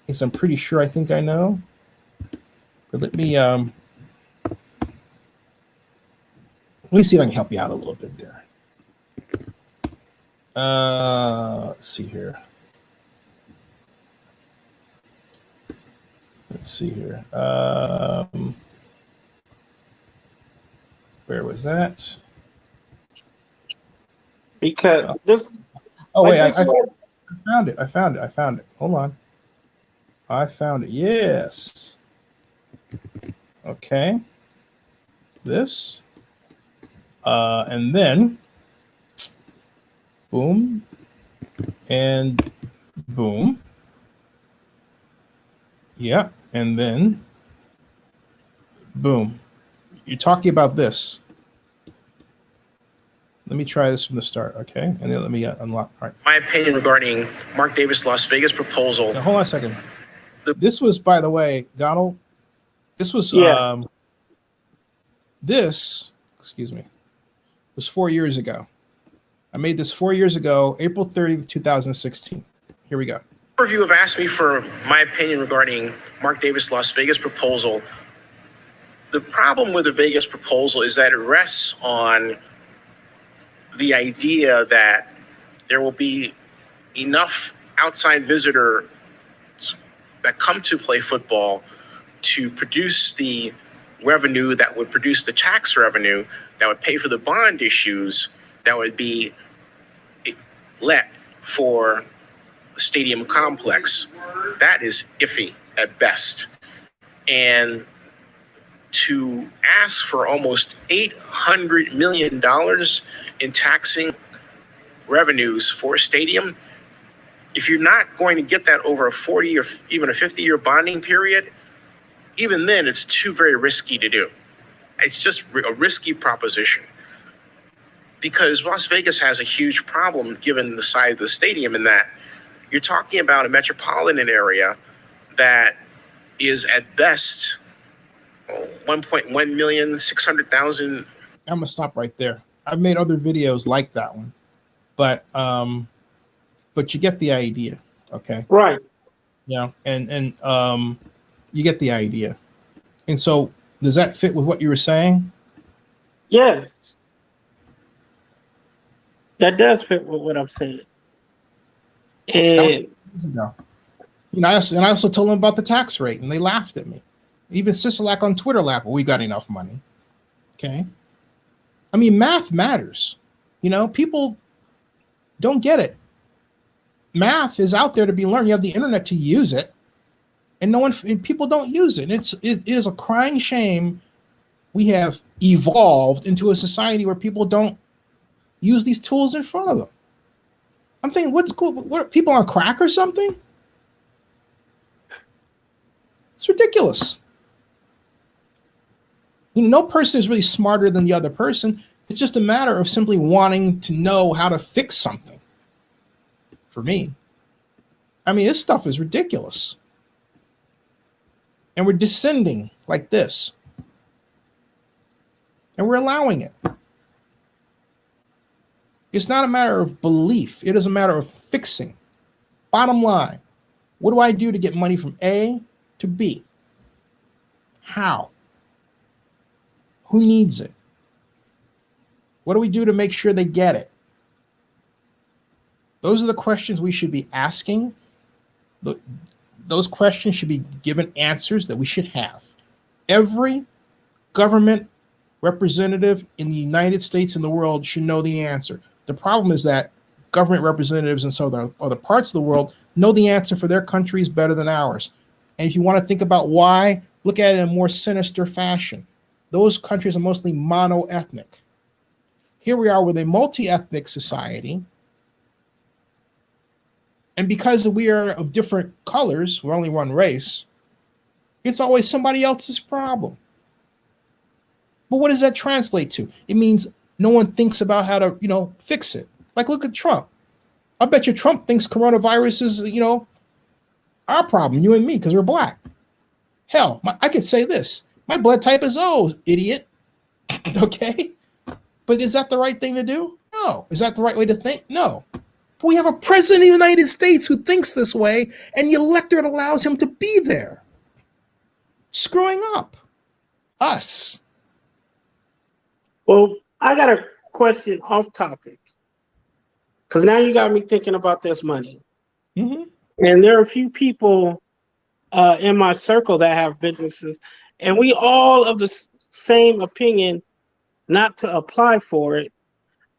Yes, I'm pretty sure I think I know. But let me see if I can help you out a little bit there. Let's see here. Where was that? Because this. Oh, Like wait, this I was, found it. Hold on. I found it. Yes. Okay. This. And then boom and boom. Yeah. And then boom. You're talking about this. Let me try this from the start, okay? And then let me unlock. All right. My opinion regarding Mark Davis Las Vegas proposal. Now, hold on a second. This was, by the way, Donald. This was excuse me, was 4 years ago. I made this 4 years ago, April 30th, 2016. Here we go. A number of you have asked me for my opinion regarding Mark Davis Las Vegas proposal. The problem with the Vegas proposal is that it rests on the idea that there will be enough outside visitors that come to play football to produce the revenue that would produce the tax revenue that would pay for the bond issues that would be let for the stadium complex. That is iffy at best. And to ask for almost $800 million in taxing revenues for a stadium, if you're not going to get that over a 40 or even a 50-year bonding period, even then it's too very risky to do. It's just a risky proposition because Las Vegas has a huge problem given the size of the stadium in that you're talking about a metropolitan area that is at best 1,600,000. I'm gonna stop right there. I've made other videos like that one, but you get the idea, okay? right. Yeah, and you get the idea. And so, does that fit with what you were saying? Yes. That does fit with what I'm saying. And Years ago. I also told them about the tax rate, and they laughed at me. Even Sisolak on Twitter laughed. Well, we got enough money. Okay. I mean, math matters. People don't get it. Math is out there to be learned. You have the internet to use it, and people don't use it. And it is a crying shame. We have evolved into a society where people don't use these tools in front of them. I'm thinking, what's cool? What, people on crack or something? It's ridiculous. No person is really smarter than the other person. It's just a matter of simply wanting to know how to fix something. For me. I mean, this stuff is ridiculous. And we're descending like this. And we're allowing it. It's not a matter of belief. It is a matter of fixing. Bottom line, what do I do to get money from A to B? How? Who needs it? What do we do to make sure they get it? Those are the questions we should be asking. Those questions should be given answers that we should have. Every government representative in the United States and the world should know the answer. The problem is that government representatives in some other parts of the world know the answer for their countries better than ours. And if you want to think about why, look at it in a more sinister fashion. Those countries are mostly mono-ethnic. Here we are with a multi-ethnic society. And because we are of different colors, we're only one race, it's always somebody else's problem. But what does that translate to? It means no one thinks about how to, fix it. Like, look at Trump. I bet you Trump thinks coronavirus is, our problem, you and me, because we're black. Hell, I could say this. My blood type is O, idiot. Okay? But is that the right thing to do? No. Is that the right way to think? No. But we have a president of the United States who thinks this way, and the electorate allows him to be there. Screwing up. Us. Well, I got a question off topic. Because now you got me thinking about this money. Mm-hmm. And there are a few people in my circle that have businesses, and we all of the same opinion not to apply for it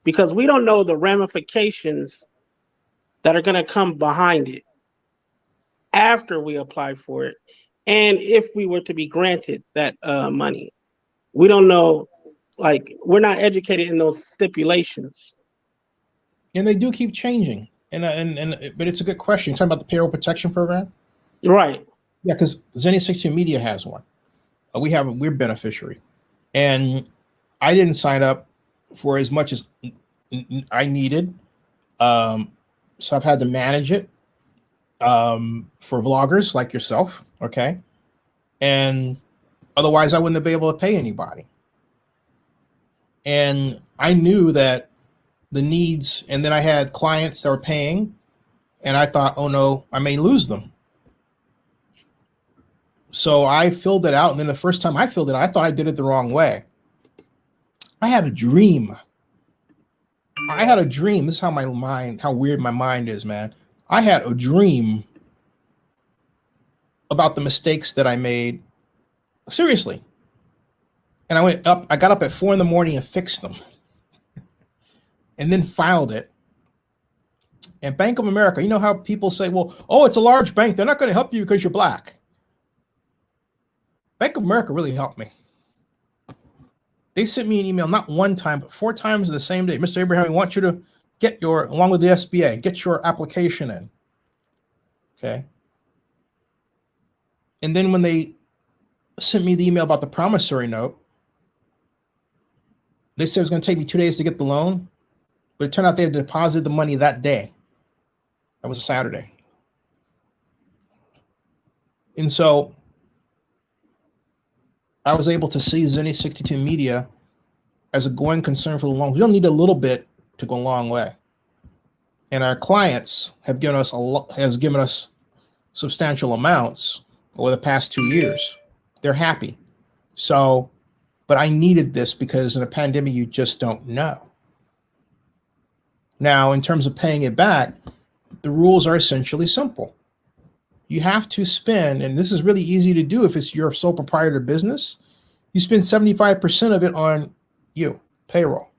because we don't know the ramifications that are going to come behind it after we apply for it. And if we were to be granted that money, we don't know, like, we're not educated in those stipulations. And they do keep changing. But it's a good question. You're talking about the payroll protection program? Right. Yeah, because Zenny 16 Media has one. We're beneficiary. And I didn't sign up for as much as I needed. So I've had to manage it for vloggers like yourself. Okay. And otherwise I wouldn't have been able to pay anybody. And I knew that the needs, and then I had clients that were paying, and I thought, oh no, I may lose them. So I filled it out, and then the first time I filled it out, I thought I did it the wrong way. I had a dream. This is how weird my mind is, man. I had a dream about the mistakes that I made. Seriously. And I got up at 4 a.m. and fixed them. And then filed it. And Bank of America, you know how people say, well, oh, it's a large bank. They're not going to help you because you're black. Bank of America really helped me. They sent me an email, not one time, but 4 times in the same day. Mr. Abraham, we want you to along with the SBA, get your application in. Okay. And then when they sent me the email about the promissory note, they said it was going to take me 2 days to get the loan. But it turned out they had deposited the money that day. That was a Saturday. And so I was able to see Zenny 62 Media as a going concern for the long. We don't need a little bit to go a long way. And our clients have given us substantial amounts over the past 2 years. They're happy. So, but I needed this because in a pandemic, you just don't know. Now, in terms of paying it back, the rules are essentially simple. You have to spend, and this is really easy to do if it's your sole proprietor business, you spend 75% of it on you, payroll.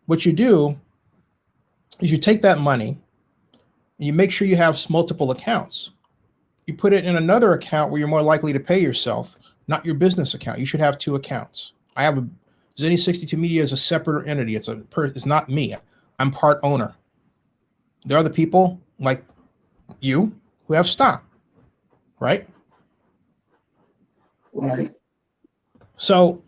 What you do is you take that money and you make sure you have multiple accounts. You put it in another account where you're more likely to pay yourself, not your business account. You should have 2 accounts. Zenny 62 Media is a separate entity. It's not me. I'm part owner. There are other people like you who have stock, right? Right. So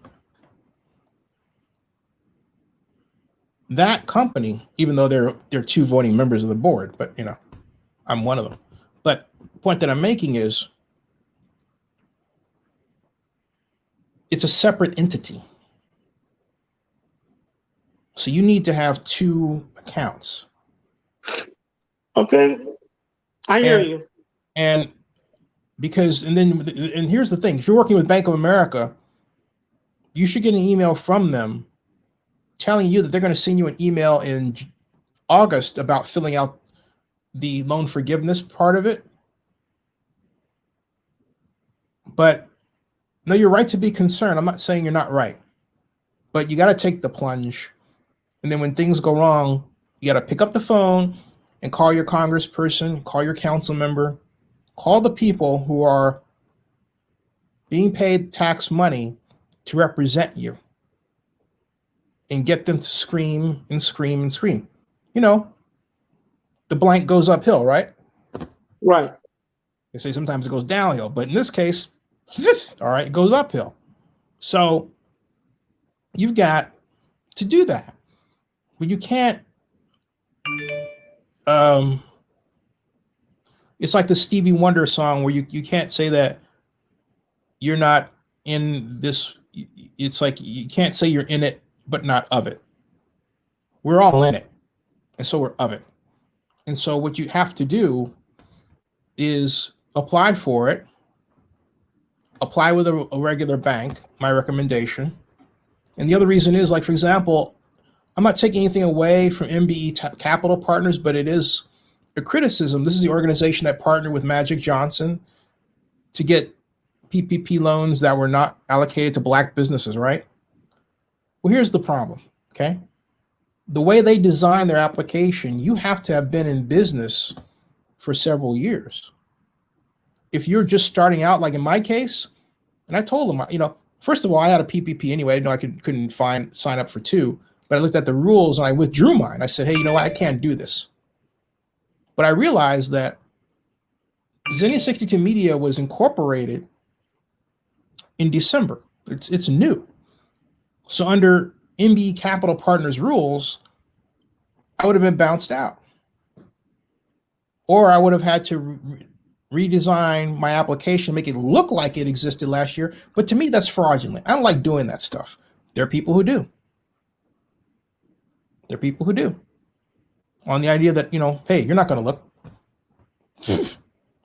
that company, even though they're 2 voting members of the board, but I'm one of them. But point that I'm making is it's a separate entity. So you need to have two accounts. Okay, I hear you. And because, and here's the thing: if you're working with Bank of America, you should get an email from them telling you that they're going to send you an email in August about filling out the loan forgiveness part of it. But no, you're right to be concerned. I'm not saying you're not right, but you got to take the plunge. And then when things go wrong, you got to pick up the phone and call your congressperson, call your council member, call the people who are being paid tax money to represent you and get them to scream and scream and scream. You know, the blank goes uphill, right? Right. They say sometimes it goes downhill, but in this case, all right, it goes uphill. So you've got to do that. But you can't, it's like the Stevie Wonder song where you can't say that you're not in this. It's like you can't say you're in it, but not of it. We're all in it, and so we're of it. And so what you have to do is apply for it, apply with a regular bank, my recommendation. And the other reason is, like, for example, I'm not taking anything away from MBE Capital Partners, but it is a criticism. This is the organization that partnered with Magic Johnson to get PPP loans that were not allocated to Black businesses, right? Well, here's the problem, okay? The way they design their application, you have to have been in business for several years. If you're just starting out, like in my case, and I told them, first of all, I had a PPP anyway. I didn't know I couldn't sign up for two, but I looked at the rules and I withdrew mine. I said, hey, you know what? I can't do this. But I realized that Zenny 62 Media was incorporated in December. It's new. So under MBE Capital Partners rules, I would have been bounced out. Or I would have had to redesign my application, make it look like it existed last year. But to me, that's fraudulent. I don't like doing that stuff. There are people who do. There are people who do. On the idea that, hey, you're not going to look.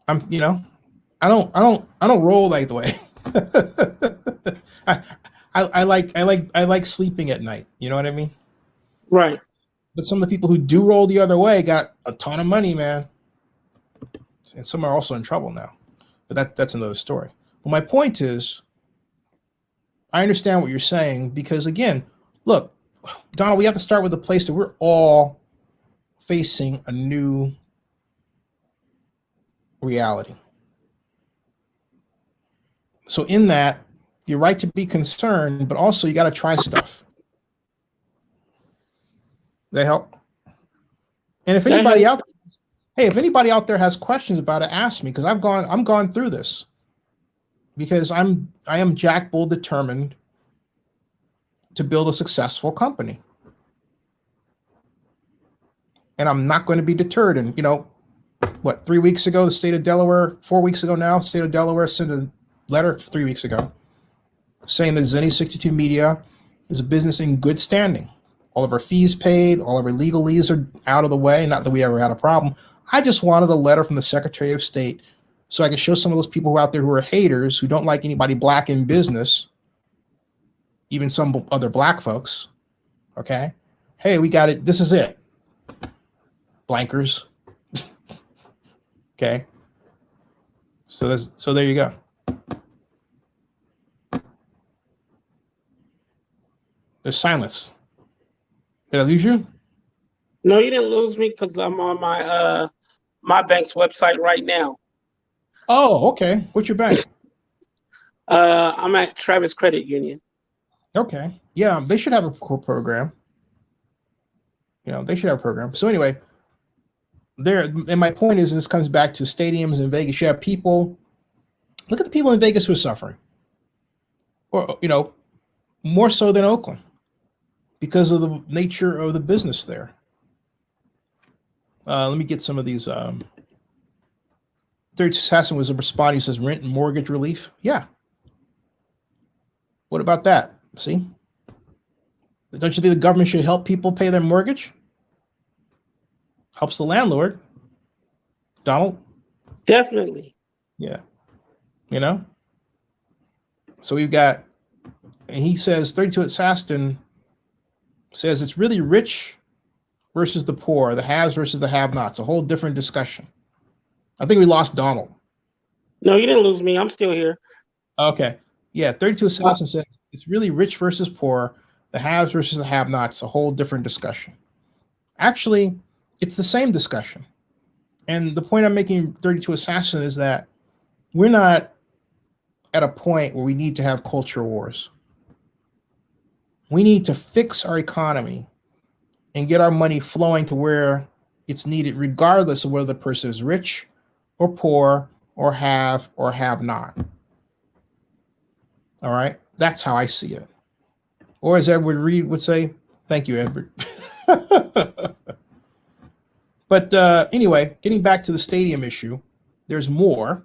I don't roll like the way. I like sleeping at night. You know what I mean? Right. But some of the people who do roll the other way got a ton of money, man. And some are also in trouble now. But that's another story. But my point is, I understand what you're saying because, again, look, Donald, we have to start with the place that we're all facing a new reality. So in that, you're right to be concerned, but also you got to try stuff. That help? And if anybody out there has questions about it, ask me, because I'm gone through this. Because I am Jack Bull determined to build a successful company. And I'm not going to be deterred. And 3 weeks ago, the state of Delaware, 4 weeks ago now, state of Delaware sent a letter 3 weeks ago saying that Zenny 62 Media is a business in good standing. All of our fees paid, all of our legalese are out of the way. Not that we ever had a problem. I just wanted a letter from the Secretary of State so I could show some of those people who are out there who are haters, who don't like anybody Black in business, even some other Black folks, okay? Hey, we got it. This is it. Blankers. Okay? So there you go. There's silence. Did I lose you? No, you didn't lose me because I'm on my bank's website right now. Oh, okay. What's your bank? I'm at Travis Credit Union. Okay. Yeah, they should have a program. They should have a program. So anyway, and my point is, this comes back to stadiums in Vegas. You have people, look at the people in Vegas who are suffering. Or, more so than Oakland because of the nature of the business there. Let me get some of these Third assassin was a responding. He says rent and mortgage relief. Yeah. What about that? See? Don't you think the government should help people pay their mortgage? Helps the landlord. Donald? Definitely. Yeah. You know? So we've got, and he says 32 Assassin says it's really rich versus the poor, the haves versus the have-nots, a whole different discussion. I think we lost Donald. No, you didn't lose me. I'm still here. Okay. Yeah, 32 Assassin says it's really rich versus poor, the haves versus the have-nots, a whole different discussion. Actually, it's the same discussion. And the point I'm making, 32 Assassin, is that we're not at a point where we need to have culture wars. We need to fix our economy and get our money flowing to where it's needed, regardless of whether the person is rich or poor or have not. All right? That's how I see it. Or as Edward Reed would say, thank you, Edward. But anyway, getting back to the stadium issue, there's more.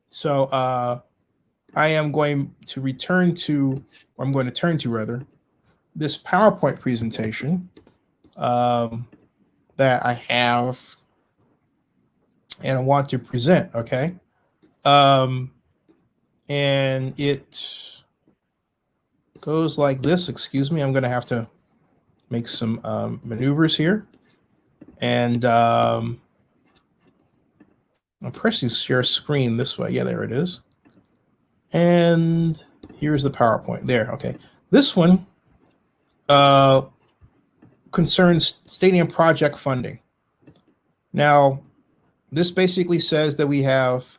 So I am going to return to, or I'm going to turn to rather, this PowerPoint presentation that I have and I want to present, okay? And it goes like this. Excuse me, I'm going to have to make some maneuvers here. And I'm pressing share screen this way. Yeah, there it is. And here's the PowerPoint. There, okay. This one concerns stadium project funding. Now, this basically says that we have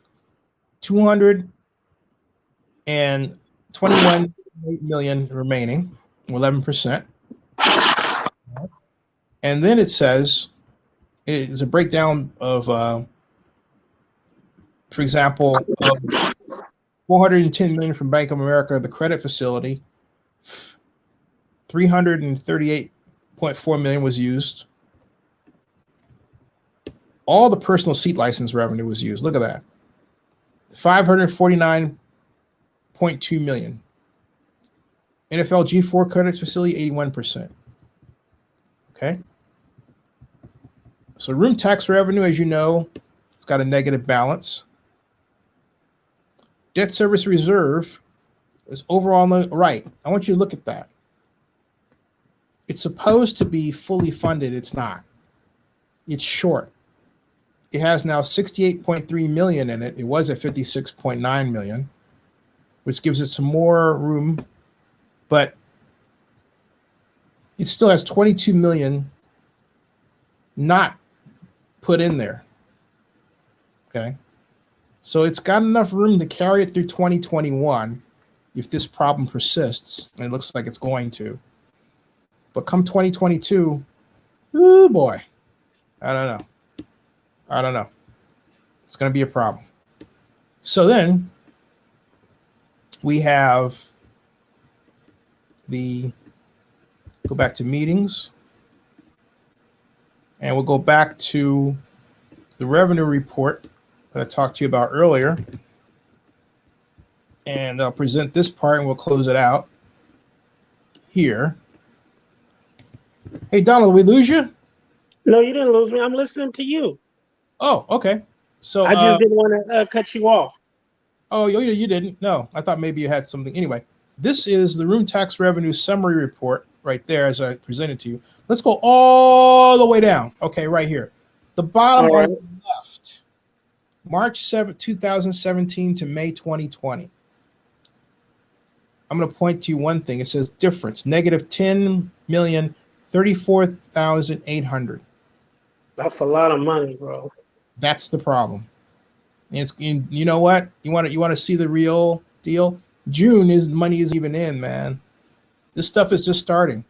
221 million remaining, 11%. And then it says, it's a breakdown of, for example, 410 million from Bank of America, the credit facility, 338.4 million was used. All the personal seat license revenue was used. Look at that. 549.2 million. NFL G4 credit facility, 81%. Okay. So room tax revenue, as you know, it's got a negative balance. Debt service reserve is overall right. I want you to look at that. It's supposed to be fully funded. It's not. It's short. It has now 68.3 million in it. It was at 56.9 million, which gives it some more room, but it still has 22 million not put in there. Okay. So it's got enough room to carry it through 2021 if this problem persists, and it looks like it's going to. But come 2022, oh boy, I don't know. It's going to be a problem. So then we have go back to meetings, and we'll go back to the revenue report that I talked to you about earlier. And I'll present this part and we'll close it out here. Hey, Donald, did we lose you? No, you didn't lose me. I'm listening to you. Oh, okay. So I just didn't want to cut you off. Oh, you didn't? No, I thought maybe you had something. Anyway, this is the room tax revenue summary report right there as I presented to you. Let's go all the way down. Okay, right here. The bottom on the left, March 7th, 2017 to May 2020. I'm going to point to you one thing. It says difference, negative 10,034,800. That's a lot of money, bro. That's the problem. And it's, you know what? You want to see the real deal? June money is even in, man. This stuff is just starting.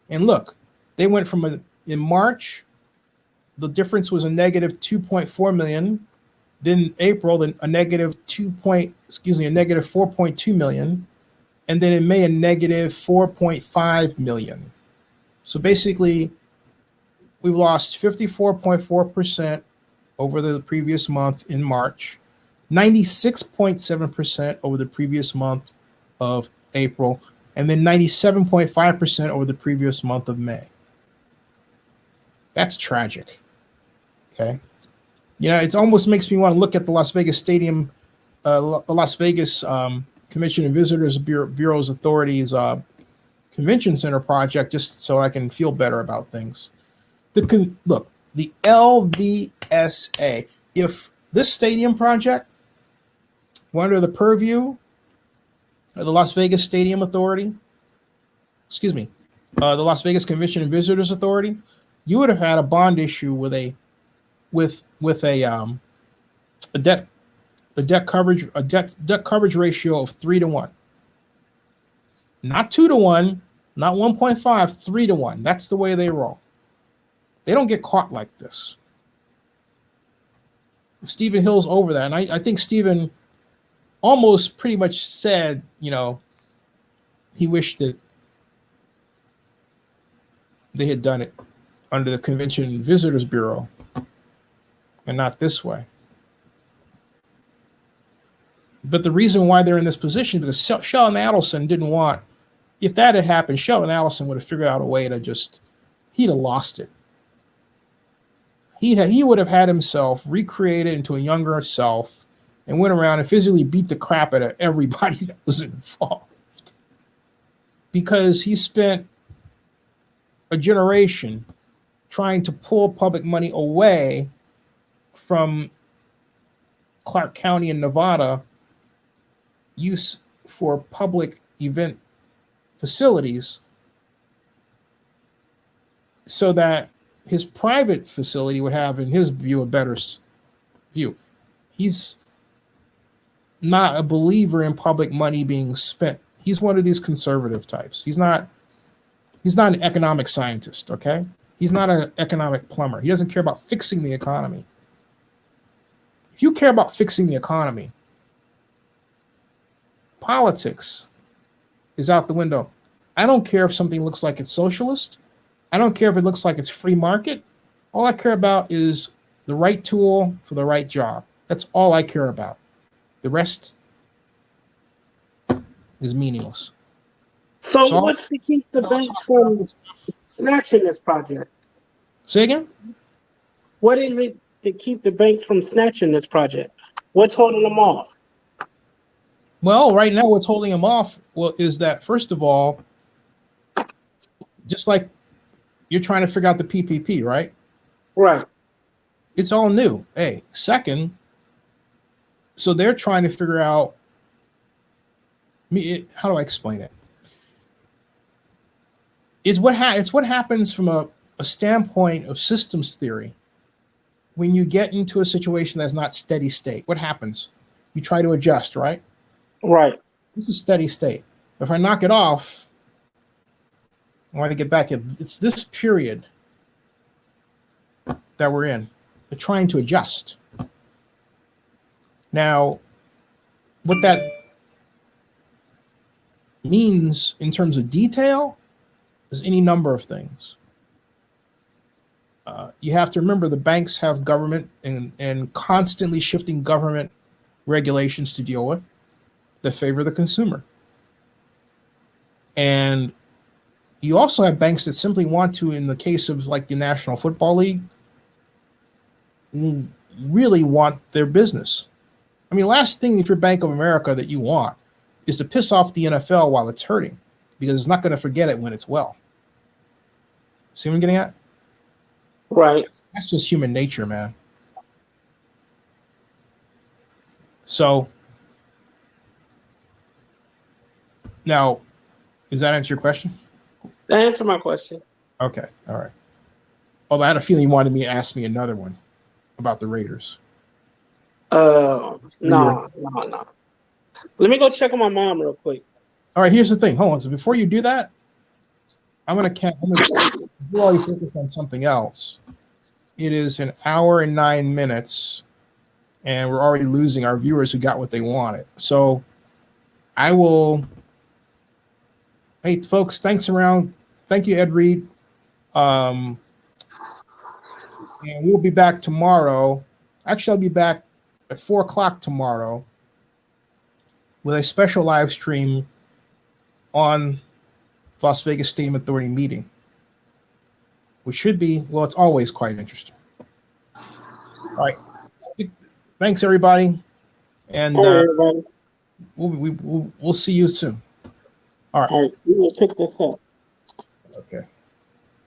And look, they went from in March, the difference was a negative 2.4 million. Then April, then a negative 4.2 million. And then in May, a negative 4.5 million. So basically, we've lost 54.4% over the previous month in March, 96.7% over the previous month of April, and then 97.5% over the previous month of May. That's tragic. Okay. You know, it almost makes me want to look at the Las Vegas Stadium, the Las Vegas Convention and Visitors Bureau's Authorities Convention Center project, just so I can feel better about things. Look, the LVSA, if this stadium project were under the purview of the Las Vegas Stadium Authority, the Las Vegas Convention and Visitors Authority, you would have had a bond issue with a debt coverage ratio of 3-1, not 2-1, not 1.5, 3-1. That's the way they roll. They don't get caught like this. Stephen Hill's over that, and I think Stephen almost pretty much said, you know, he wished that they had done it under the Convention and Visitors Bureau and not this way. But the reason why they're in this position is because Sheldon Adelson didn't want, if that had happened, Sheldon Adelson would have figured out a way to he'd have lost it. He would have had himself recreated into a younger self and went around and physically beat the crap out of everybody that was involved. Because he spent a generation trying to pull public money away from Clark County in Nevada use for public event facilities so that his private facility would have, in his view, a better view. He's not a believer in public money being spent. He's one of these conservative types. He's not an economic scientist, okay? He's not an economic plumber. He doesn't care about fixing the economy. If you care about fixing the economy, politics is out the window. I don't care if something looks like it's socialist. I don't care if it looks like it's free market. All I care about is the right tool for the right job. That's all I care about. The rest is meaningless. So what's to keep the banks from snatching this project? Say again? What is it to keep the banks from snatching this project? What's holding them off? Well, right now what's holding them off is that, first of all, just like you're trying to figure out the PPP, right? Right. It's all new. Hey, second, so they're trying to figure out, how do I explain it? It's what happens from a standpoint of systems theory. When you get into a situation that's not steady state, what happens? You try to adjust, right? Right. This is steady state. If I knock it off, I want to get back. It's this period that we're in. They're trying to adjust. Now, what that means in terms of detail is any number of things. You have to remember the banks have government and constantly shifting government regulations to deal with that favor the consumer. And you also have banks that simply want to, in the case of like the National Football League, really want their business. I mean, last thing if you're Bank of America that you want is to piss off the NFL while it's hurting, because it's not going to forget it when it's well. See what I'm getting at? Right. That's just human nature, man. So now, does that answer your question? That answered my question. Okay, all right. Although I had a feeling you wanted me to ask me another one about the Raiders. No. Let me go check on my mom real quick. All right, here's the thing. Hold on. So before you do that, I'm gonna you already focused on something else. It is 1 hour and 9 minutes, and we're already losing our viewers who got what they wanted. So I will. Hey, folks, thanks around. Thank you, Ed Reed. And we'll be back tomorrow Actually, I'll be back at 4 o'clock tomorrow with a special live stream on Las Vegas Stadium Authority meeting, which should be, well, it's always quite interesting. All right. Thanks, everybody. And All right, everybody. we'll see you soon. All right. All right, we will pick this up. Okay.